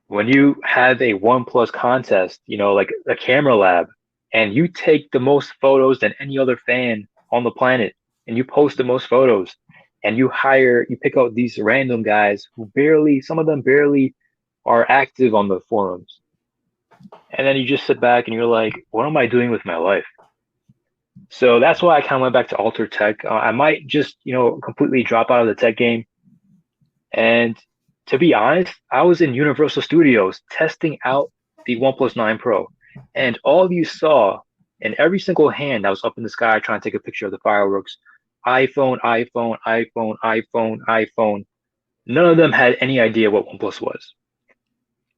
When you have a OnePlus contest, like a camera lab, and you take the most photos than any other fan on the planet, and you post the most photos, and you pick out these random guys who some of them barely are active on the forums. And then you just sit back and you're like, what am I doing with my life? So that's why I kind of went back to Alter Tech. I might just, completely drop out of the tech game. And to be honest, I was in Universal Studios testing out the OnePlus 9 Pro. And all you saw in every single hand that was up in the sky trying to take a picture of the fireworks, iPhone, iPhone, iPhone, iPhone, iPhone. None of them had any idea what OnePlus was.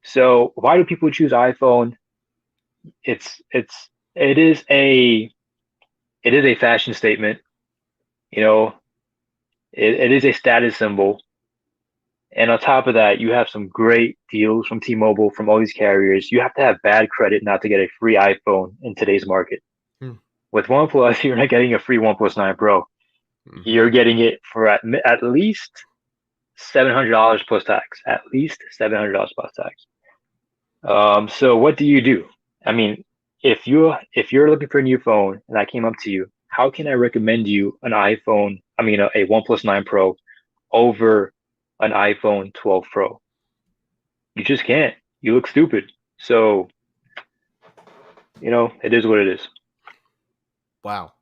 So why do people choose iPhone? It's it's it is a it is a fashion statement, you know, it is a status symbol. And on top of that, you have some great deals from T-Mobile, from all these carriers. You have to have bad credit not to get a free iPhone in today's market. hmm, With OnePlus, you're not getting a free OnePlus 9 Pro. mhm. You're getting it for at least $700 plus tax. At least $700 plus tax. So what do you do? I mean, if you're looking for a new phone and I came up to you, how can I recommend you an iPhone? I mean, a OnePlus 9 Pro over an iPhone 12 Pro? You just can't. You look stupid. So, it is what it is. Wow.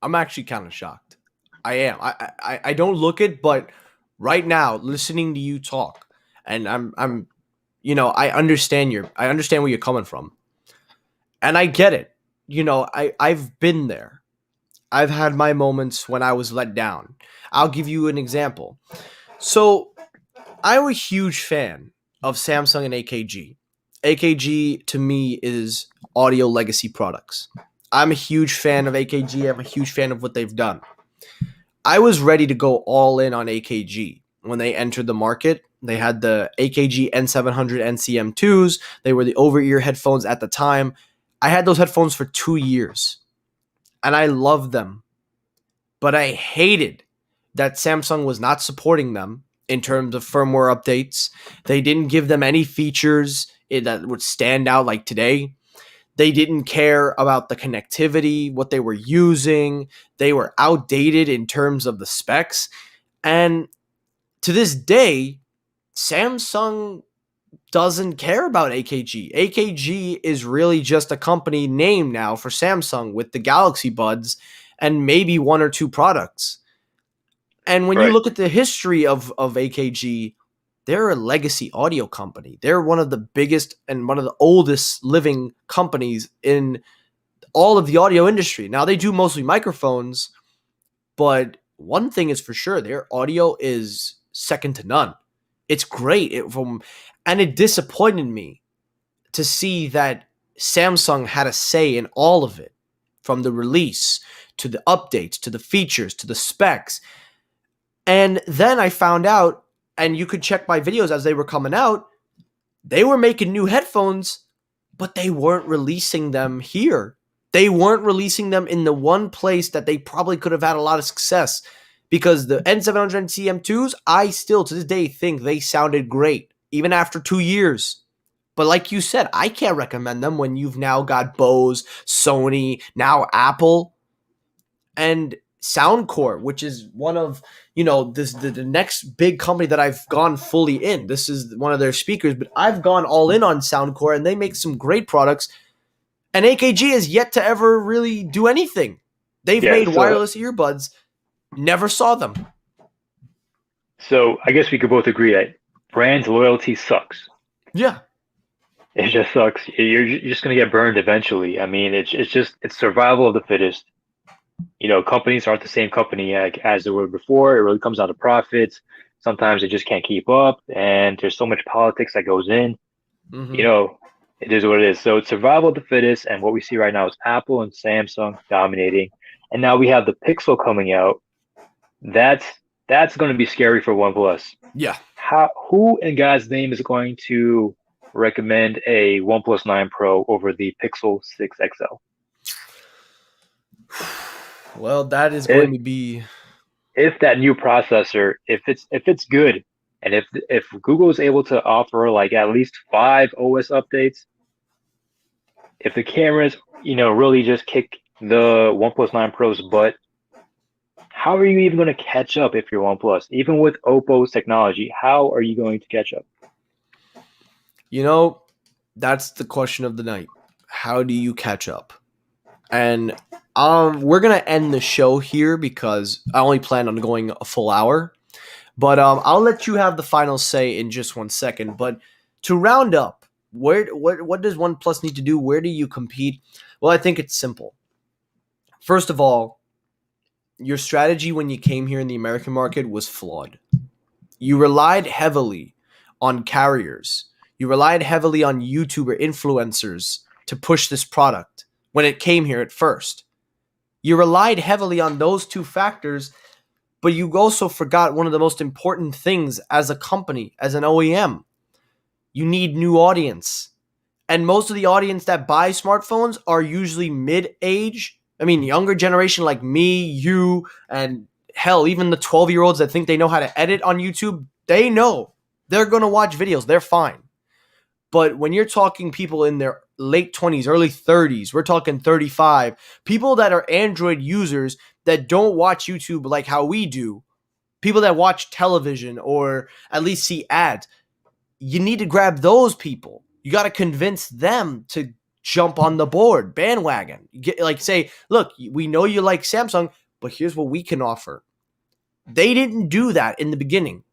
I'm actually kind of shocked. I am. I don't look it, but right now, listening to you talk, and I'm I understand where you're coming from. And I get it. I've been there. I've had my moments when I was let down. I'll give you an example. So I'm a huge fan of Samsung and AKG. AKG to me is audio legacy products. I'm a huge fan of AKG. I'm a huge fan of what they've done. I was ready to go all in on AKG when they entered the market. They had the AKG N700 NCM2s. They were the over-ear headphones at the time. I had those headphones for 2 years and I loved them, but I hated that Samsung was not supporting them in terms of firmware updates. They didn't give them any features that would stand out like today. They didn't care about the connectivity, what they were using. They were outdated in terms of the specs. And to this day, Samsung doesn't care about AKG. AKG is really just a company name now for Samsung with the Galaxy Buds and maybe one or two products. And when you Right. look at the history of AKG, they're a legacy audio company. They're one of the biggest and one of the oldest living companies in all of the audio industry. Now, they do mostly microphones, but one thing is for sure, their audio is second to none. It's great. And it disappointed me to see that Samsung had a say in all of it from the release to the updates to the features to the specs. And then I found out, and you could check my videos as they were coming out, they were making new headphones, but they weren't releasing them here. They weren't releasing them in the one place that they probably could have had a lot of success, because the N700 and CM2s, I still to this day think they sounded great, even after 2 years. But like you said, I can't recommend them when you've now got Bose, Sony, now Apple, and Soundcore, which is one of, the next big company that I've gone fully in. This is one of their speakers, but I've gone all in on Soundcore, and they make some great products. And AKG has yet to ever really do anything. They've made wireless earbuds, never saw them. So I guess we could both agree that brand loyalty sucks. Yeah. It just sucks. You're just going to get burned eventually. I mean, it's survival of the fittest. Companies aren't the same company as they were before. It really comes down to profits. Sometimes they just can't keep up, and there's so much politics that goes in. Mm-hmm. It is what it is. So it's survival of the fittest, and what we see right now is Apple and Samsung dominating. And now we have the Pixel coming out. That's going to be scary for OnePlus. Yeah. Who in God's name is going to recommend a OnePlus 9 Pro over the Pixel 6 XL? Well, that is going to be, if that new processor, if it's good, and if Google is able to offer like at least 5 OS updates, if the cameras, really just kick the OnePlus 9 Pro's butt, how are you even going to catch up if you're OnePlus? Even with Oppo's technology, how are you going to catch up? That's the question of the night. How do you catch up? And we're going to end the show here because I only plan on going a full hour. But I'll let you have the final say in just 1 second. But to round up, what does OnePlus need to do? Where do you compete? Well, I think it's simple. First of all, your strategy when you came here in the American market was flawed. You relied heavily on carriers. You relied heavily on YouTuber influencers to push this product when it came here at first. You relied heavily on those two factors, but you also forgot one of the most important things as a company, as an OEM. You need new audience. And most of the audience that buy smartphones are usually mid-age. I mean, younger generation like me, you, and hell, even the 12-year-olds that think they know how to edit on YouTube, they know. They're going to watch videos. They're fine. But when you're talking people in their late 20s, early 30s, we're talking 35, people that are Android users that don't watch YouTube like how we do, people that watch television or at least see ads, you need to grab those people. You got to convince them to jump on the board, bandwagon. Say, look, we know you like Samsung, but here's what we can offer. They didn't do that in the beginning.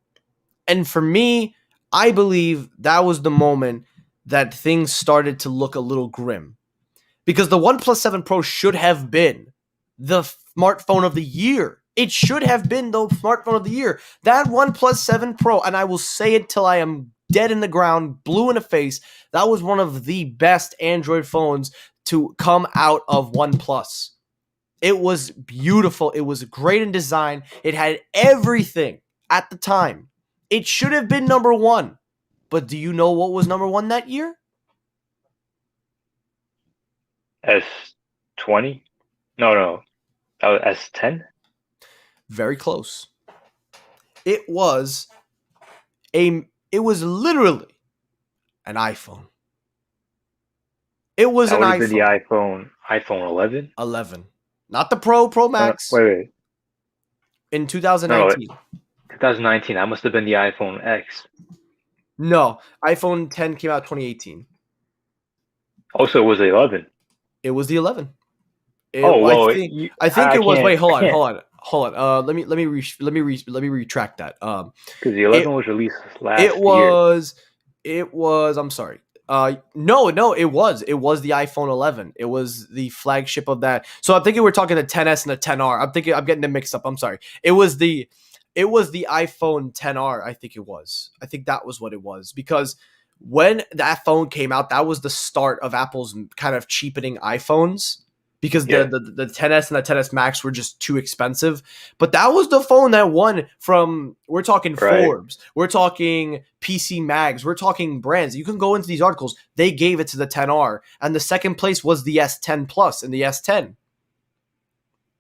And for me, I believe that was the moment that things started to look a little grim. Because the OnePlus 7 Pro should have been the smartphone of the year. It should have been the smartphone of the year. That OnePlus 7 Pro, and I will say it till I am dead in the ground, blue in the face, that was one of the best Android phones to come out of OnePlus. It was beautiful. It was great in design. It had everything at the time. It should have been number one. But do you know what was number one that year? S20? No. S10? Very close. It was literally an iPhone. It was an iPhone. The iPhone 11? 11. Not the Pro Max. Wait. In 2019. No, 2019. That must have been the iPhone X. No, iPhone 10 came out 2018. Also, it was the 11. It was the 11. I think it was. Wait, hold on. Let me retract that. Because the 11 was released last year. It was. I'm sorry. No, it was the iPhone 11. It was the flagship of that. So I'm thinking we're talking the 10s and the 10R. I'm getting them mixed up. I'm sorry. It was the iPhone 10R. I think it was. I think that was what it was, because when that phone came out, that was the start of Apple's kind of cheapening iPhones, because Yeah, the 10s and the 10s Max were just too expensive. But that was the phone that won from, we're talking right. Forbes, we're talking PC Mags, we're talking brands. You can go into these articles. They gave it to the 10R, and the second place was the S10 Plus and the S10.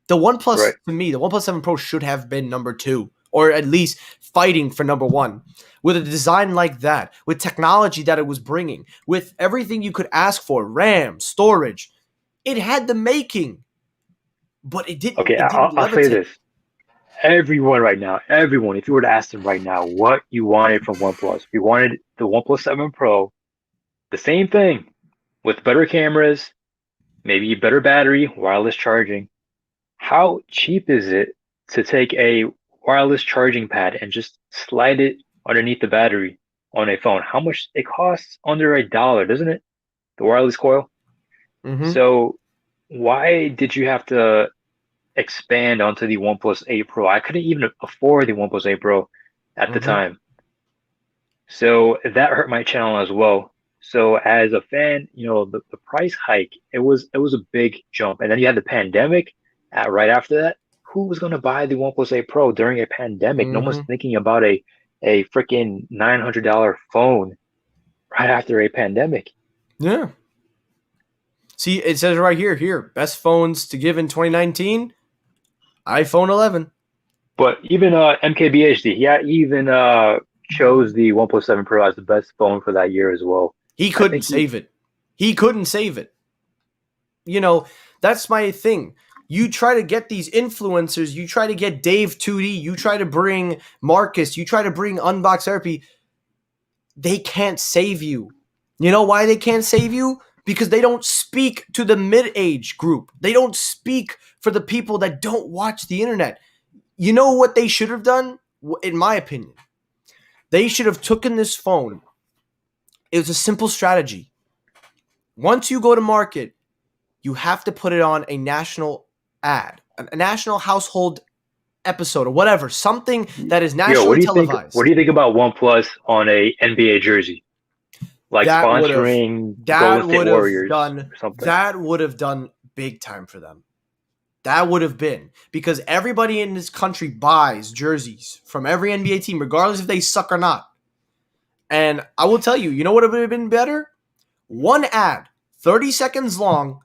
The Right. OnePlus, to me, the OnePlus 7 Pro should have been number two, or at least fighting for number one. With a design like that, with technology that it was bringing, with everything you could ask for, RAM, storage, it had the making, but it didn't. Okay, It didn't I'll say levitate. this. Everyone right now, everyone, if you were to ask them right now what you wanted from OnePlus, if you wanted the OnePlus 7 Pro, the same thing with better cameras, maybe better battery, wireless charging. How cheap is it to take a wireless charging pad and just slide it underneath the battery on a phone? How much it costs? Under $1, doesn't it? The wireless coil. Mm-hmm. So why did you have to expand onto the OnePlus 8 Pro? I couldn't even afford the OnePlus 8 Pro at the Mm-hmm. time. So that hurt my channel as well. So as a fan, the price hike, it was a big jump. And then you had the pandemic right after that. Who was going to buy the OnePlus 8 Pro during a pandemic? No one's Mm-hmm. thinking about a freaking $900 phone right after a pandemic. Yeah. See, it says right here, best phones to give in 2019, iPhone 11. But even MKBHD, yeah, even chose the OnePlus 7 Pro as the best phone for that year as well. He I couldn't think he, save it. He couldn't save it. You know, that's my thing. You try to get these influencers, you try to get Dave 2D, you try to bring Marcus, you try to bring Unbox Therapy. They can't save you. You know why they can't save you? Because they don't speak to the mid-age group. They don't speak for the people that don't watch the internet. You know what they should have done? In my opinion, they should have taken this phone. It was a simple strategy. Once you go to market, you have to put it on a national ad, a national household episode or whatever, something that is yo, nationally what do televised. you think about OnePlus on a NBA jersey? Like That would have sponsoring Golden that State would have Warriors done or something. that would have done big time for them. That would have been, because everybody in this country buys jerseys from every NBA team, regardless if they suck or not. And I will tell you, you know what would have been better? One ad, 30 seconds long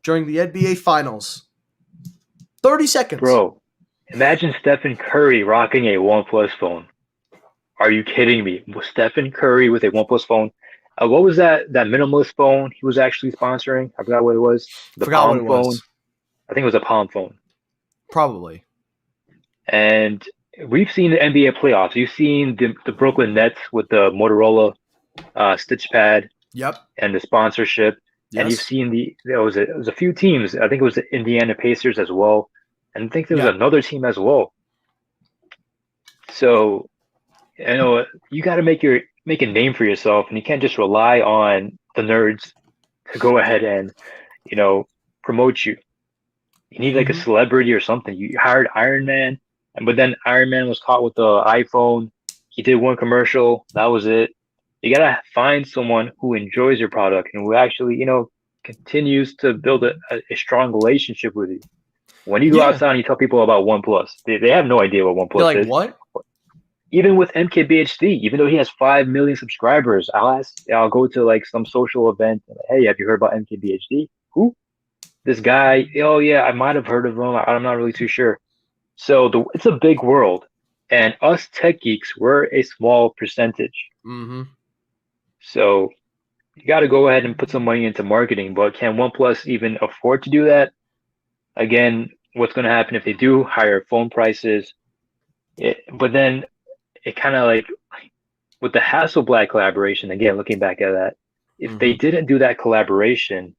during the NBA Finals. 30 seconds. Bro, imagine Stephen Curry rocking a OnePlus phone. Are you kidding me? Was Stephen Curry with a OnePlus phone? What was that minimalist phone he was actually sponsoring? I forgot what it was. The Forgot what Palm it phone. was. I think it was a Palm phone. Probably. And we've seen the NBA playoffs. You've seen the Brooklyn Nets with the Motorola Stitch Pad Yep. and the sponsorship. And you've Yes. seen there was a few teams. I think it was the Indiana Pacers as well. And I think there was Yeah. another team as well. So, you got to make a name for yourself, and you can't just rely on the nerds to go ahead and, you know, promote you. You need like a Mm-hmm. celebrity or something. You hired Iron Man, but then Iron Man was caught with the iPhone. He did one commercial. That was it. You gotta find someone who enjoys your product and who actually, continues to build a strong relationship with you. When you go Yeah. outside and you tell people about OnePlus, they have no idea what They're OnePlus like, is. what? Even with MKBHD, even though he has 5 million subscribers, I'll go to like some social event. And, hey, have you heard about MKBHD? Who? This guy? Oh yeah, I might have heard of him. I'm not really too sure. So it's a big world, and us tech geeks, we're a small percentage. Mm-hmm. So you got to go ahead and put some money into marketing. But can OnePlus even afford to do that? Again, what's going to happen if they do higher phone prices? But then it kind of like with the Hasselblad collaboration. Again, looking back at that, if they Mm-hmm. didn't do that collaboration,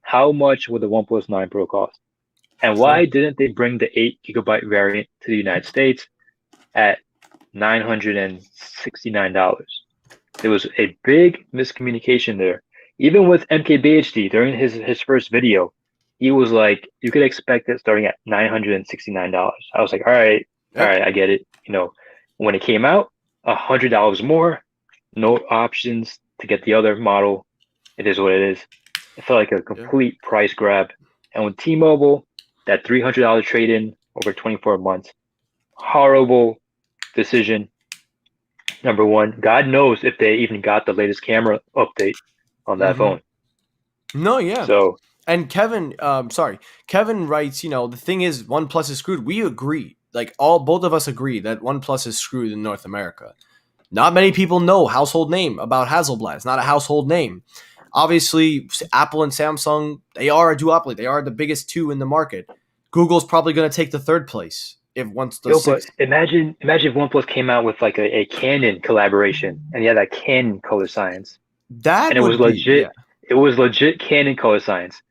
how much would the OnePlus 9 Pro cost? And True. why didn't they bring the 8 GB variant to the United States at $969? There was a big miscommunication there. Even with MKBHD during his first video, he was like, you could expect it starting at $969. I was like, all Yep. right, I get it. When it came out, $100 more, no options to get the other model. It is what it is. It felt like a Yeah. complete price grab. And with T-Mobile, that $300 trade-in over 24 months, horrible decision. Number one, God knows if they even got the latest camera update on that Mm-hmm. phone. No, yeah. So, And Kevin writes, the thing is, OnePlus is screwed. We agree. Like both of us agree that OnePlus is screwed in North America. Not many people know household name about Hasselblad. It's not a household name. Obviously, Apple and Samsung, they are a duopoly. They are the biggest two in the market. Google's probably going to take the third place if once the but sixth. imagine if OnePlus came out with like a Canon collaboration and you had that Canon color science That and it was would be, legit. yeah. It was legit Canon color science.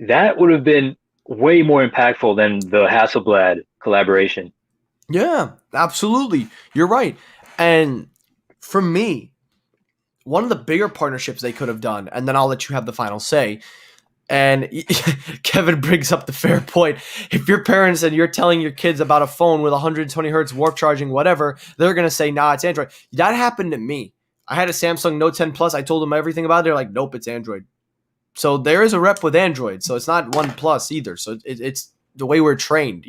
That would have been way more impactful than the Hasselblad collaboration. Yeah, absolutely. You're right. And for me, one of the bigger partnerships they could have done, and then I'll let you have the final say. And Kevin brings up the fair point. If you're parents and you're telling your kids about a phone with 120 hertz warp charging, whatever, they're going to say, nah, it's Android. That happened to me. I had a Samsung Note 10 Plus. I told them everything about it. They're like, nope, it's Android. So there is a rep with Android. So it's not OnePlus either. So it's the way we're trained,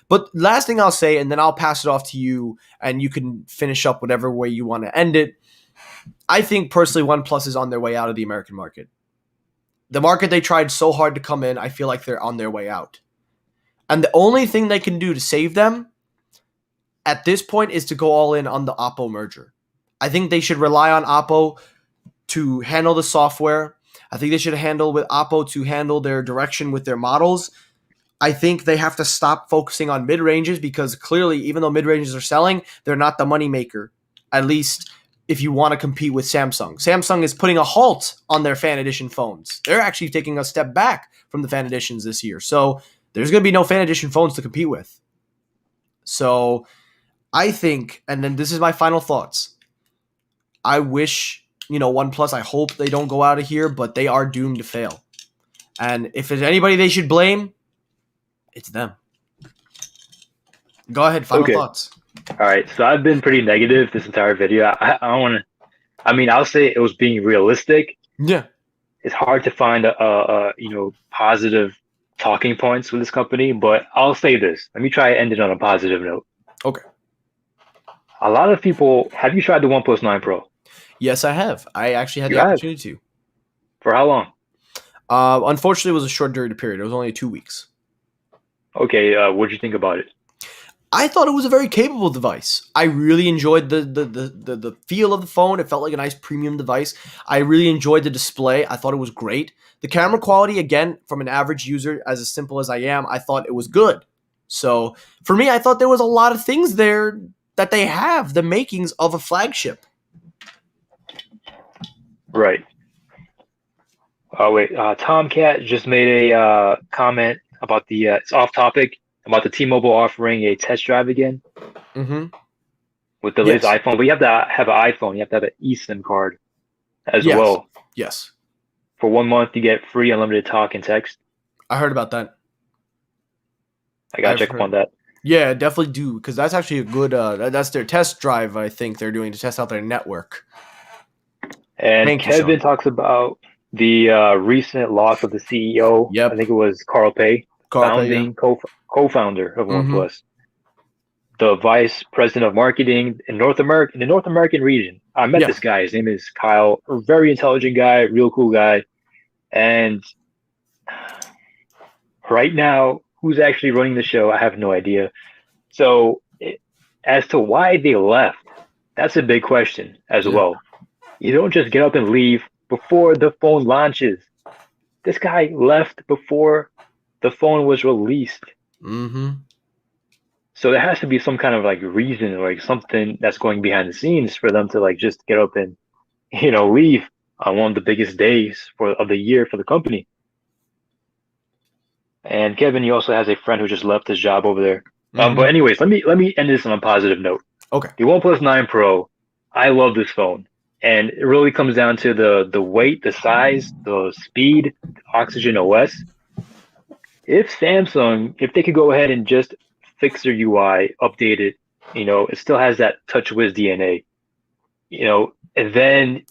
But last thing I'll say, and then I'll pass it off to you, and you can finish up whatever way you want to end it. I think personally, OnePlus is on their way out of the American market. The market they tried so hard to come in, I feel like they're on their way out. And the only thing they can do to save them at this point is to go all in on the Oppo merger. I think they should rely on Oppo to handle the software. I think they should handle with Oppo to handle their direction with their models. I think they have to stop focusing on mid-ranges because clearly, even though mid-ranges are selling, they're not the moneymaker, at least if you want to compete with Samsung. Samsung is putting a halt on their fan edition phones. They're actually taking a step back from the fan editions this year. So there's going to be no fan edition phones to compete with. So I think, and then this is my final thoughts. I wish, OnePlus, I hope they don't go out of here, but they are doomed to fail. And if there's anybody they should blame, it's them. Go ahead. Final Okay. thoughts. All right. So I've been pretty negative this entire video. I don't want to. I mean, I'll say it was being realistic. Yeah. It's hard to find a positive talking points with this company, but I'll say this. Let me try to end it on a positive note. Okay. A lot of people. Have you tried the OnePlus 9 Pro? Yes, I have. I actually had You the have? opportunity to. For how long? Unfortunately, it was a short period. It was only 2 weeks. Okay. What'd you think about it? I thought it was a very capable device. I really enjoyed the feel of the phone. It felt like a nice premium device. I really enjoyed the display. I thought it was great. The camera quality, again, from an average user, as simple as I am, I thought it was good. So for me, I thought there was a lot of things there that they have, the makings of a flagship. Right. Oh wait. Tomcat just made a comment about the. It's off topic about the T-Mobile offering a test drive again. Mm-hmm. With the latest iPhone, but you have to have an iPhone. You have to have an eSIM card as well. Yes. For 1 month, you get free unlimited talk and text. I heard about that. I gotta check up on that. Yeah, definitely do, because that's actually a good. That's their test drive. I think they're doing to test out their network. And Kevin talks about the recent loss of the CEO. Yep. I think it was Karl Pei, founding co-founder of OnePlus. The vice president of marketing in the North American region. I met this guy. His name is Karl. A very intelligent guy, real cool guy. And right now, who's actually running the show? I have no idea. So, as to why they left, that's a big question as well. You don't just get up and leave before the phone launches. This guy left before the phone was released. Mm-hmm. So there has to be some kind of like reason or like something that's going behind the scenes for them to like just get up and leave on one of the biggest days of the year for the company. And Kevin, he also has a friend who just left his job over there. But anyways, let me end this on a positive note. Okay. The OnePlus 9 Pro, I love this phone. And it really comes down to the weight, the size, the speed, the Oxygen OS. If they could go ahead and just fix their UI, update it, it still has that TouchWiz DNA, and then,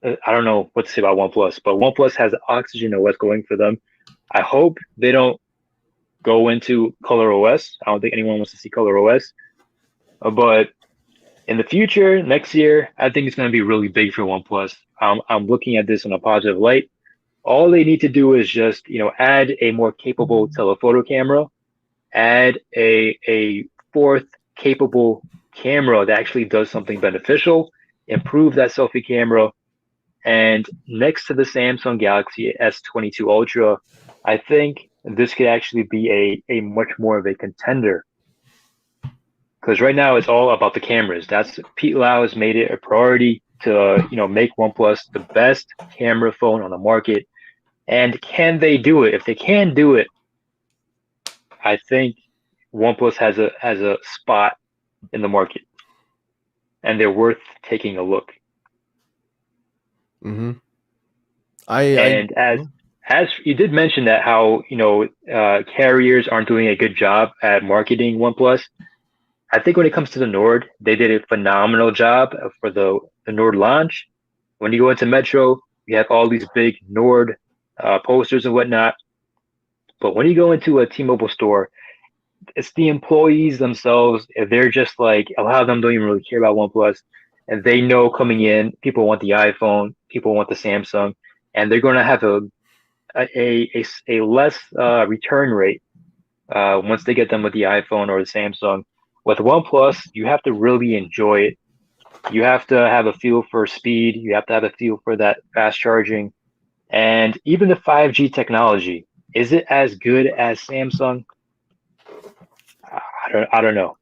I don't know what to say about OnePlus, but OnePlus has Oxygen OS going for them. I hope they don't go into Color OS. I don't think anyone wants to see Color OS. But in the future, next year, I think it's going to be really big for OnePlus. I'm looking at this in a positive light. All they need to do is just, add a more capable telephoto camera, add a fourth capable camera that actually does something beneficial, improve that selfie camera, and next to the Samsung Galaxy S22 Ultra, I think this could actually be a much more of a contender. Because right now it's all about the cameras. That's Pete Lau has made it a priority to make OnePlus the best camera phone on the market. And can they do it? If they can do it, I think OnePlus has a spot in the market, and they're worth taking a look. Mm-hmm. I And as you did mention that how carriers aren't doing a good job at marketing OnePlus. I think when it comes to the Nord, they did a phenomenal job for the Nord launch. When you go into Metro, you have all these big Nord posters and whatnot. But when you go into a T-Mobile store, it's the employees themselves. They're just like a lot of them don't even really care about OnePlus, and they know coming in, people want the iPhone, people want the Samsung, and they're going to have a less return rate once they get done with the iPhone or the Samsung. With OnePlus, you have to really enjoy it. You have to have a feel for speed. You have to have a feel for that fast charging. And even the 5G technology, is it as good as Samsung? I don't know.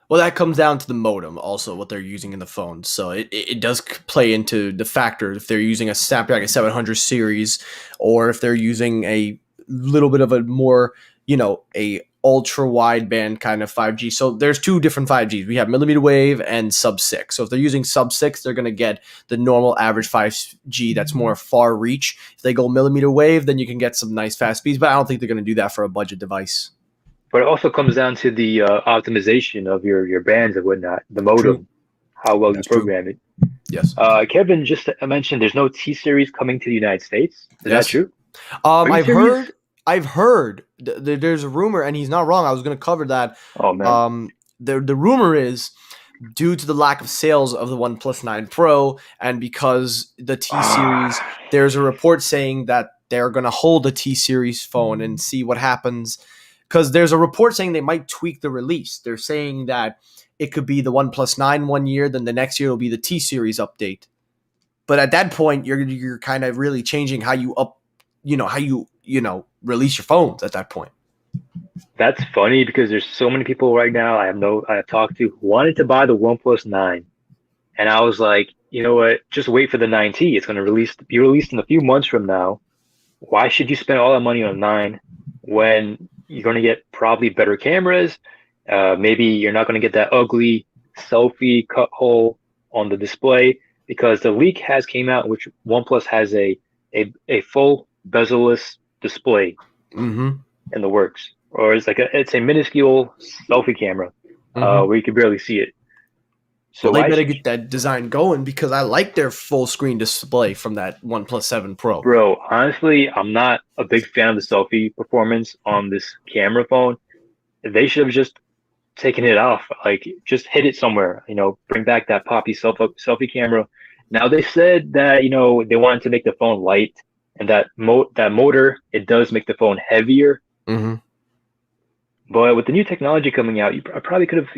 Well, that comes down to the modem, also what they're using in the phone. So it does play into the factor if they're using a Snapdragon 700 series, or if they're using a little bit of a more, a ultra wideband kind of 5G. So there's two different 5Gs. We have millimeter wave and sub 6. So if they're using sub 6, they're going to get the normal average 5G that's more far reach. If they go millimeter wave, then you can get some nice fast speeds, but I don't think they're going to do that for a budget device. But it also comes down to the optimization of your bands and whatnot, the True. modem, how well you That's true. program it. Yes. Kevin just mentioned there's no T series coming to the United States. Is that Yes. true? Are you I've serious? heard, there's a rumor, and he's not wrong. I was going to cover that. Oh man. The rumor is due to the lack of sales of the OnePlus 9 Pro, and because the T series, there's a report saying that they're going to hold a T series phone and see what happens. Because there's a report saying they might tweak the release. They're saying that it could be the OnePlus 9 one year, then the next year will be the T series update. But at that point, you're kind of really changing how you how release your phones at that point. That's funny because there's so many people right now I have talked to who wanted to buy the OnePlus 9. And I was like, you know what? Just wait for the 9T. It's going to be released in a few months from now. Why should you spend all that money on 9 when you're going to get probably better cameras? Maybe you're not going to get that ugly selfie cut hole on the display because the leak has came out in which OnePlus has a full bezel-less display Mm-hmm. in the works, or it's a minuscule selfie camera Mm-hmm. where you can barely see it. Well, So they why better should get that design going because I like their full screen display from that OnePlus 7 Pro. Bro, honestly, I'm not a big fan of the selfie performance on this camera phone. They should have just taken it off, like just hit it somewhere, bring back that poppy selfie camera. Now they said that, they wanted to make the phone light and that motor, it does make the phone heavier. Mm-hmm. But with the new technology coming out, I probably could have,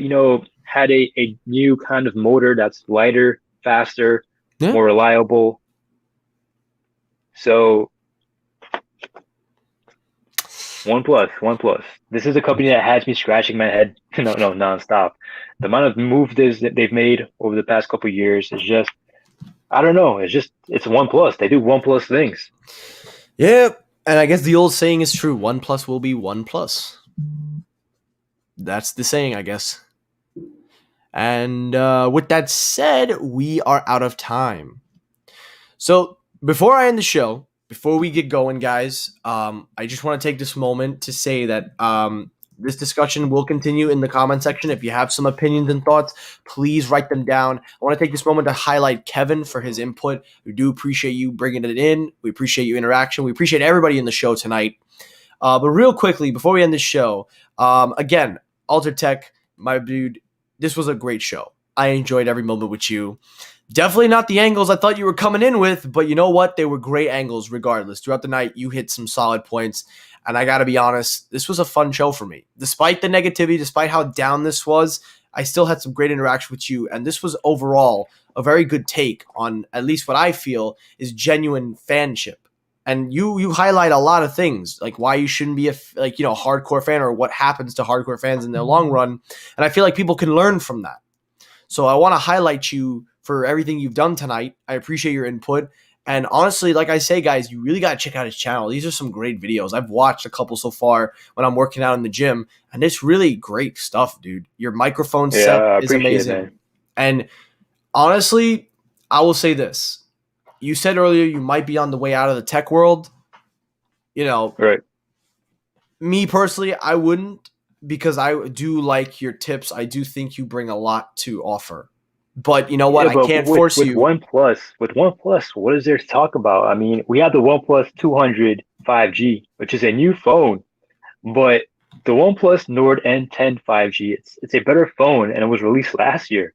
had a new kind of motor that's lighter, faster, Yeah. more reliable. So OnePlus. This is a company that has me scratching my head, no, nonstop. The amount of moves that they've made over the past couple of years is just, I don't know. It's OnePlus. They do OnePlus things. Yeah. And I guess the old saying is true. One plus will be one plus. That's the saying, I guess. And with that said, we are out of time. So before I end the show, before we get going, guys, I just want to take this moment to say that This discussion will continue in the comment section. If you have some opinions and thoughts, please write them down. I want to take this moment to highlight Kevin for his input. We do appreciate you bringing it in. We appreciate your interaction. We appreciate everybody in the show tonight. But real quickly, before we end this show, again, Altered Tech, my dude, this was a great show. I enjoyed every moment with you. Definitely not the angles I thought you were coming in with, but you know what? They were great angles regardless. Throughout the night, you hit some solid points. And I got to be honest, this was a fun show for me. Despite the negativity, despite how down this was, I still had some great interaction with you. And this was overall a very good take on at least what I feel is genuine fanship. And you highlight a lot of things, like why you shouldn't be a hardcore fan or what happens to hardcore fans in the long run. And I feel like people can learn from that. So I want to highlight you for everything you've done tonight. I appreciate your input. And honestly, like I say, guys, you really got to check out his channel. These are some great videos. I've watched a couple so far when I'm working out in the gym, and it's really great stuff, dude. Your microphone set is amazing. It, and honestly, I will say this. You said earlier you might be on the way out of the tech world. You know, right. Me personally, I wouldn't, because I do like your tips. I do think you bring a lot to offer. But you know what? I can't force you. With OnePlus, what is there to talk about? I mean, we have the OnePlus 200 5G, which is a new phone, but the OnePlus Nord N10 5G, it's a better phone, and it was released last year.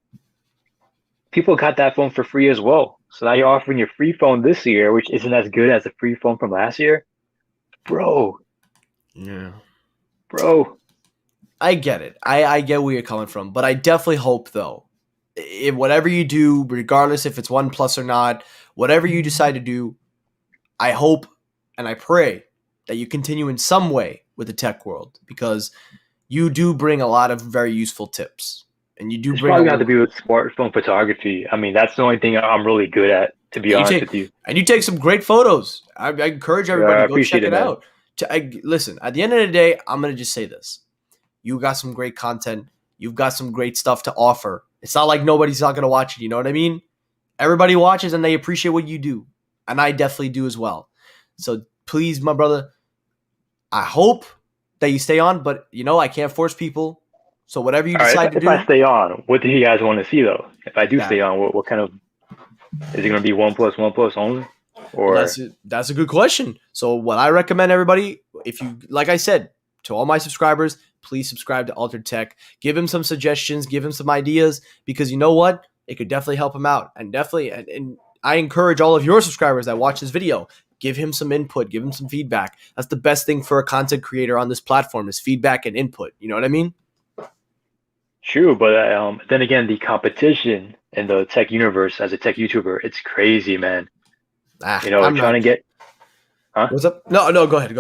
People got that phone for free as well. So now you're offering your free phone this year, which isn't as good as the free phone from last year. Bro. Yeah. Bro. I get it. I get where you're coming from, but I definitely hope, though, if whatever you do, regardless if it's OnePlus or not, whatever you decide to do, I hope and I pray that you continue in some way with the tech world, because you do bring a lot of very useful tips. And you do it's bring probably got to be with smartphone photography. I mean, that's the only thing I'm really good at, to be honest with you. And you take some great photos. I encourage everybody to go check it out. Listen, at the end of the day, I'm going to just say this. You got some great content. You've got some great stuff to offer. It's not like nobody's not going to watch it. You know what I mean? Everybody watches and they appreciate what you do. And I definitely do as well. So please, my brother, I hope that you stay on. But, I can't force people. So whatever you decide to do. If I stay on, what do you guys want to see, though? If I do stay on, what kind of... Is it going to be OnePlus only? Or well, that's a good question. So what I recommend, everybody, if you, like I said, to all my subscribers, please subscribe to Altered Tech. Give him some suggestions. Give him some ideas, because you know what? It could definitely help him out. And definitely, and I encourage all of your subscribers that watch this video, give him some input. Give him some feedback. That's the best thing for a content creator on this platform, is feedback and input. You know what I mean? True, but then again, the competition in the tech universe as a tech YouTuber, it's crazy, man. To get... Huh? What's up? No, go ahead.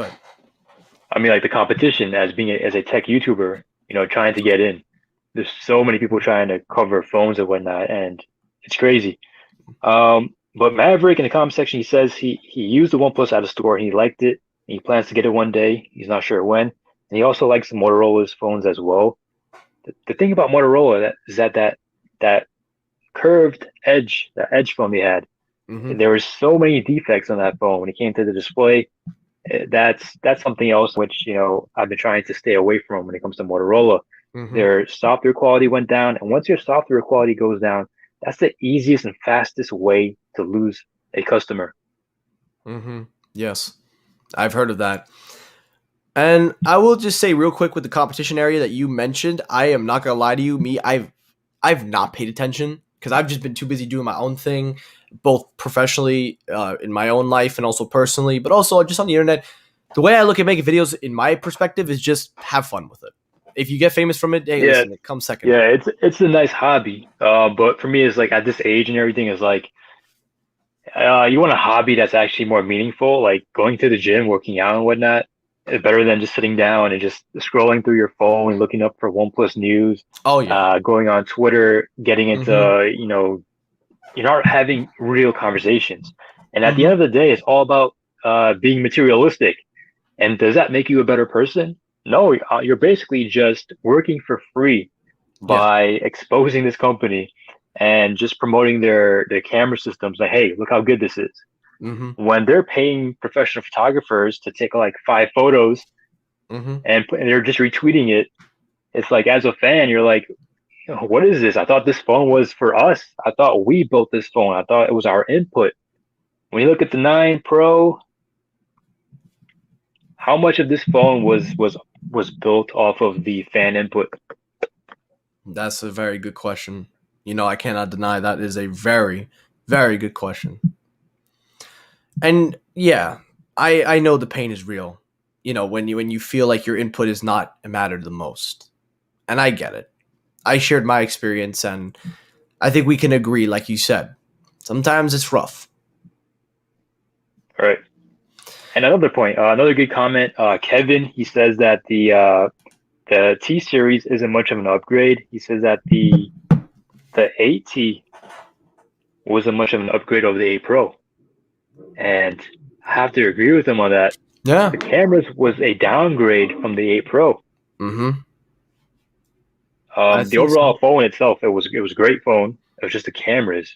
I mean, like, the competition as a tech YouTuber, trying to get in. There's so many people trying to cover phones and whatnot, and it's crazy. But Maverick in the comment section, he says he used the OnePlus at a store and he liked it. And he plans to get it one day. He's not sure when. And he also likes Motorola's phones as well. The thing about Motorola is that curved edge, the edge phone they had, there were so many defects on that phone when it came to the display. That's something else which I've been trying to stay away from when it comes to Motorola. Their software quality went down, and once your software quality goes down, that's the easiest and fastest way to lose a customer. Yes, I've heard of that. And I will just say real quick with the competition area that you mentioned, I am not gonna lie to you. I've not paid attention because I've just been too busy doing my own thing, both professionally in my own life and also personally, but also just on the internet. The way I look at making videos, in my perspective, is just have fun with it. If you get famous from it, hey, listen, it comes second. Yeah, it's a nice hobby. But for me, it's like at this age and everything, is like you want a hobby that's actually more meaningful, like going to the gym, working out and whatnot. It's better than just sitting down and just scrolling through your phone and looking up for OnePlus news. Oh yeah. Going on Twitter, getting into you're not having real conversations. And at the end of the day, it's all about being materialistic. And does that make you a better person? No, you're basically just working for free by exposing this company and just promoting their camera systems. Like, hey, look how good this is. When they're paying professional photographers to take like 5 photos, Mm-hmm. and they're just retweeting it. It's like, as a fan, you're like, what is this? I thought this phone was for us. I thought we built this phone. I thought it was our input. When you look at the 9 Pro, how much of this phone was built off of the fan input? That's a very good question. I cannot deny that is a very, very good question. And yeah, I know the pain is real. When you feel like your input is not mattered the most, and I get it. I shared my experience, and I think we can agree, like you said, sometimes it's rough. All right. And another point, another good comment. Kevin, he says that the T series isn't much of an upgrade. He says that the 8T wasn't much of an upgrade over the 8 Pro, and I have to agree with him on that. Yeah. The cameras was a downgrade from the 8 Pro. Mm-hmm. I The think overall so. phone itself, it was a great phone. It was just the cameras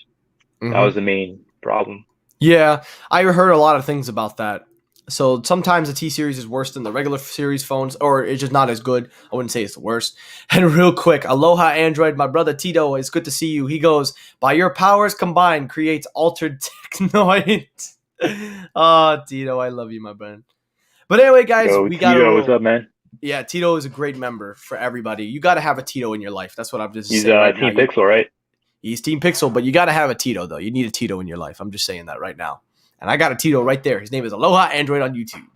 that Mm-hmm. was the main problem. Yeah, I heard a lot of things about that. So sometimes the T series is worse than the regular series phones, or it's just not as good. I wouldn't say it's the worst. And real quick, aloha Android, my brother Tito, it's good to see you. He goes, by your powers combined, creates altered technoid. Tito, I love you, my friend. But anyway, guys, Yo, we gotta Tito, what's roll. up, man? Yeah, Tito is a great member for everybody. You gotta have a Tito in your life. That's what I'm just He's saying right now. Team Pixel, right? He's Team Pixel, but you got to have a Tito, though. You need a Tito in your life. I'm just saying that right now. And I got a Tito right there. His name is Aloha Android on YouTube.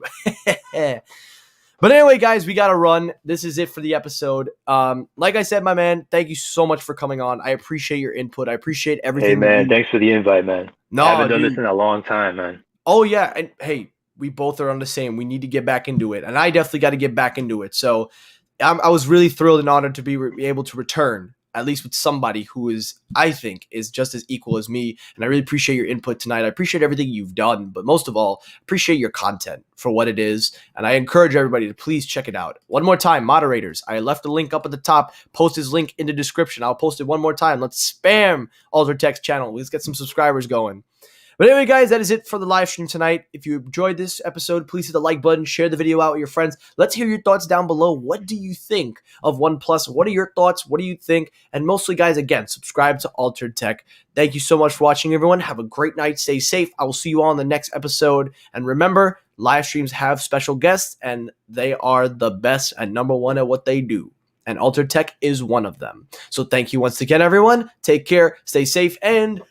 But anyway, guys, we got to run. This is it for the episode. Like I said, my man, thank you so much for coming on. I appreciate your input. I appreciate Hey, everything man, you. thanks for the invite, man. No, Haven't done this dude. in a long time, man. Oh, yeah. And hey, we both are on the same. We need to get back into it. And I definitely got to get back into it. So I was really thrilled and honored to be able to return, at least with somebody who is, I think, is just as equal as me. And I really appreciate your input tonight. I appreciate everything you've done, but most of all, appreciate your content for what it is. And I encourage everybody to please check it out. One more time, moderators, I left a link up at the top. Post his link in the description. I'll post it one more time. Let's spam Alter Tech's channel. Let's get some subscribers going. But anyway, guys, that is it for the live stream tonight. If you enjoyed this episode, please hit the like button, share the video out with your friends. Let's hear your thoughts down below. What do you think of OnePlus? What are your thoughts? What do you think? And mostly, guys, again, subscribe to Altered Tech. Thank you so much for watching, everyone. Have a great night. Stay safe. I will see you all in the next episode. And remember, live streams have special guests, and they are the best and number one at what they do. And Altered Tech is one of them. So thank you once again, everyone. Take care, stay safe, and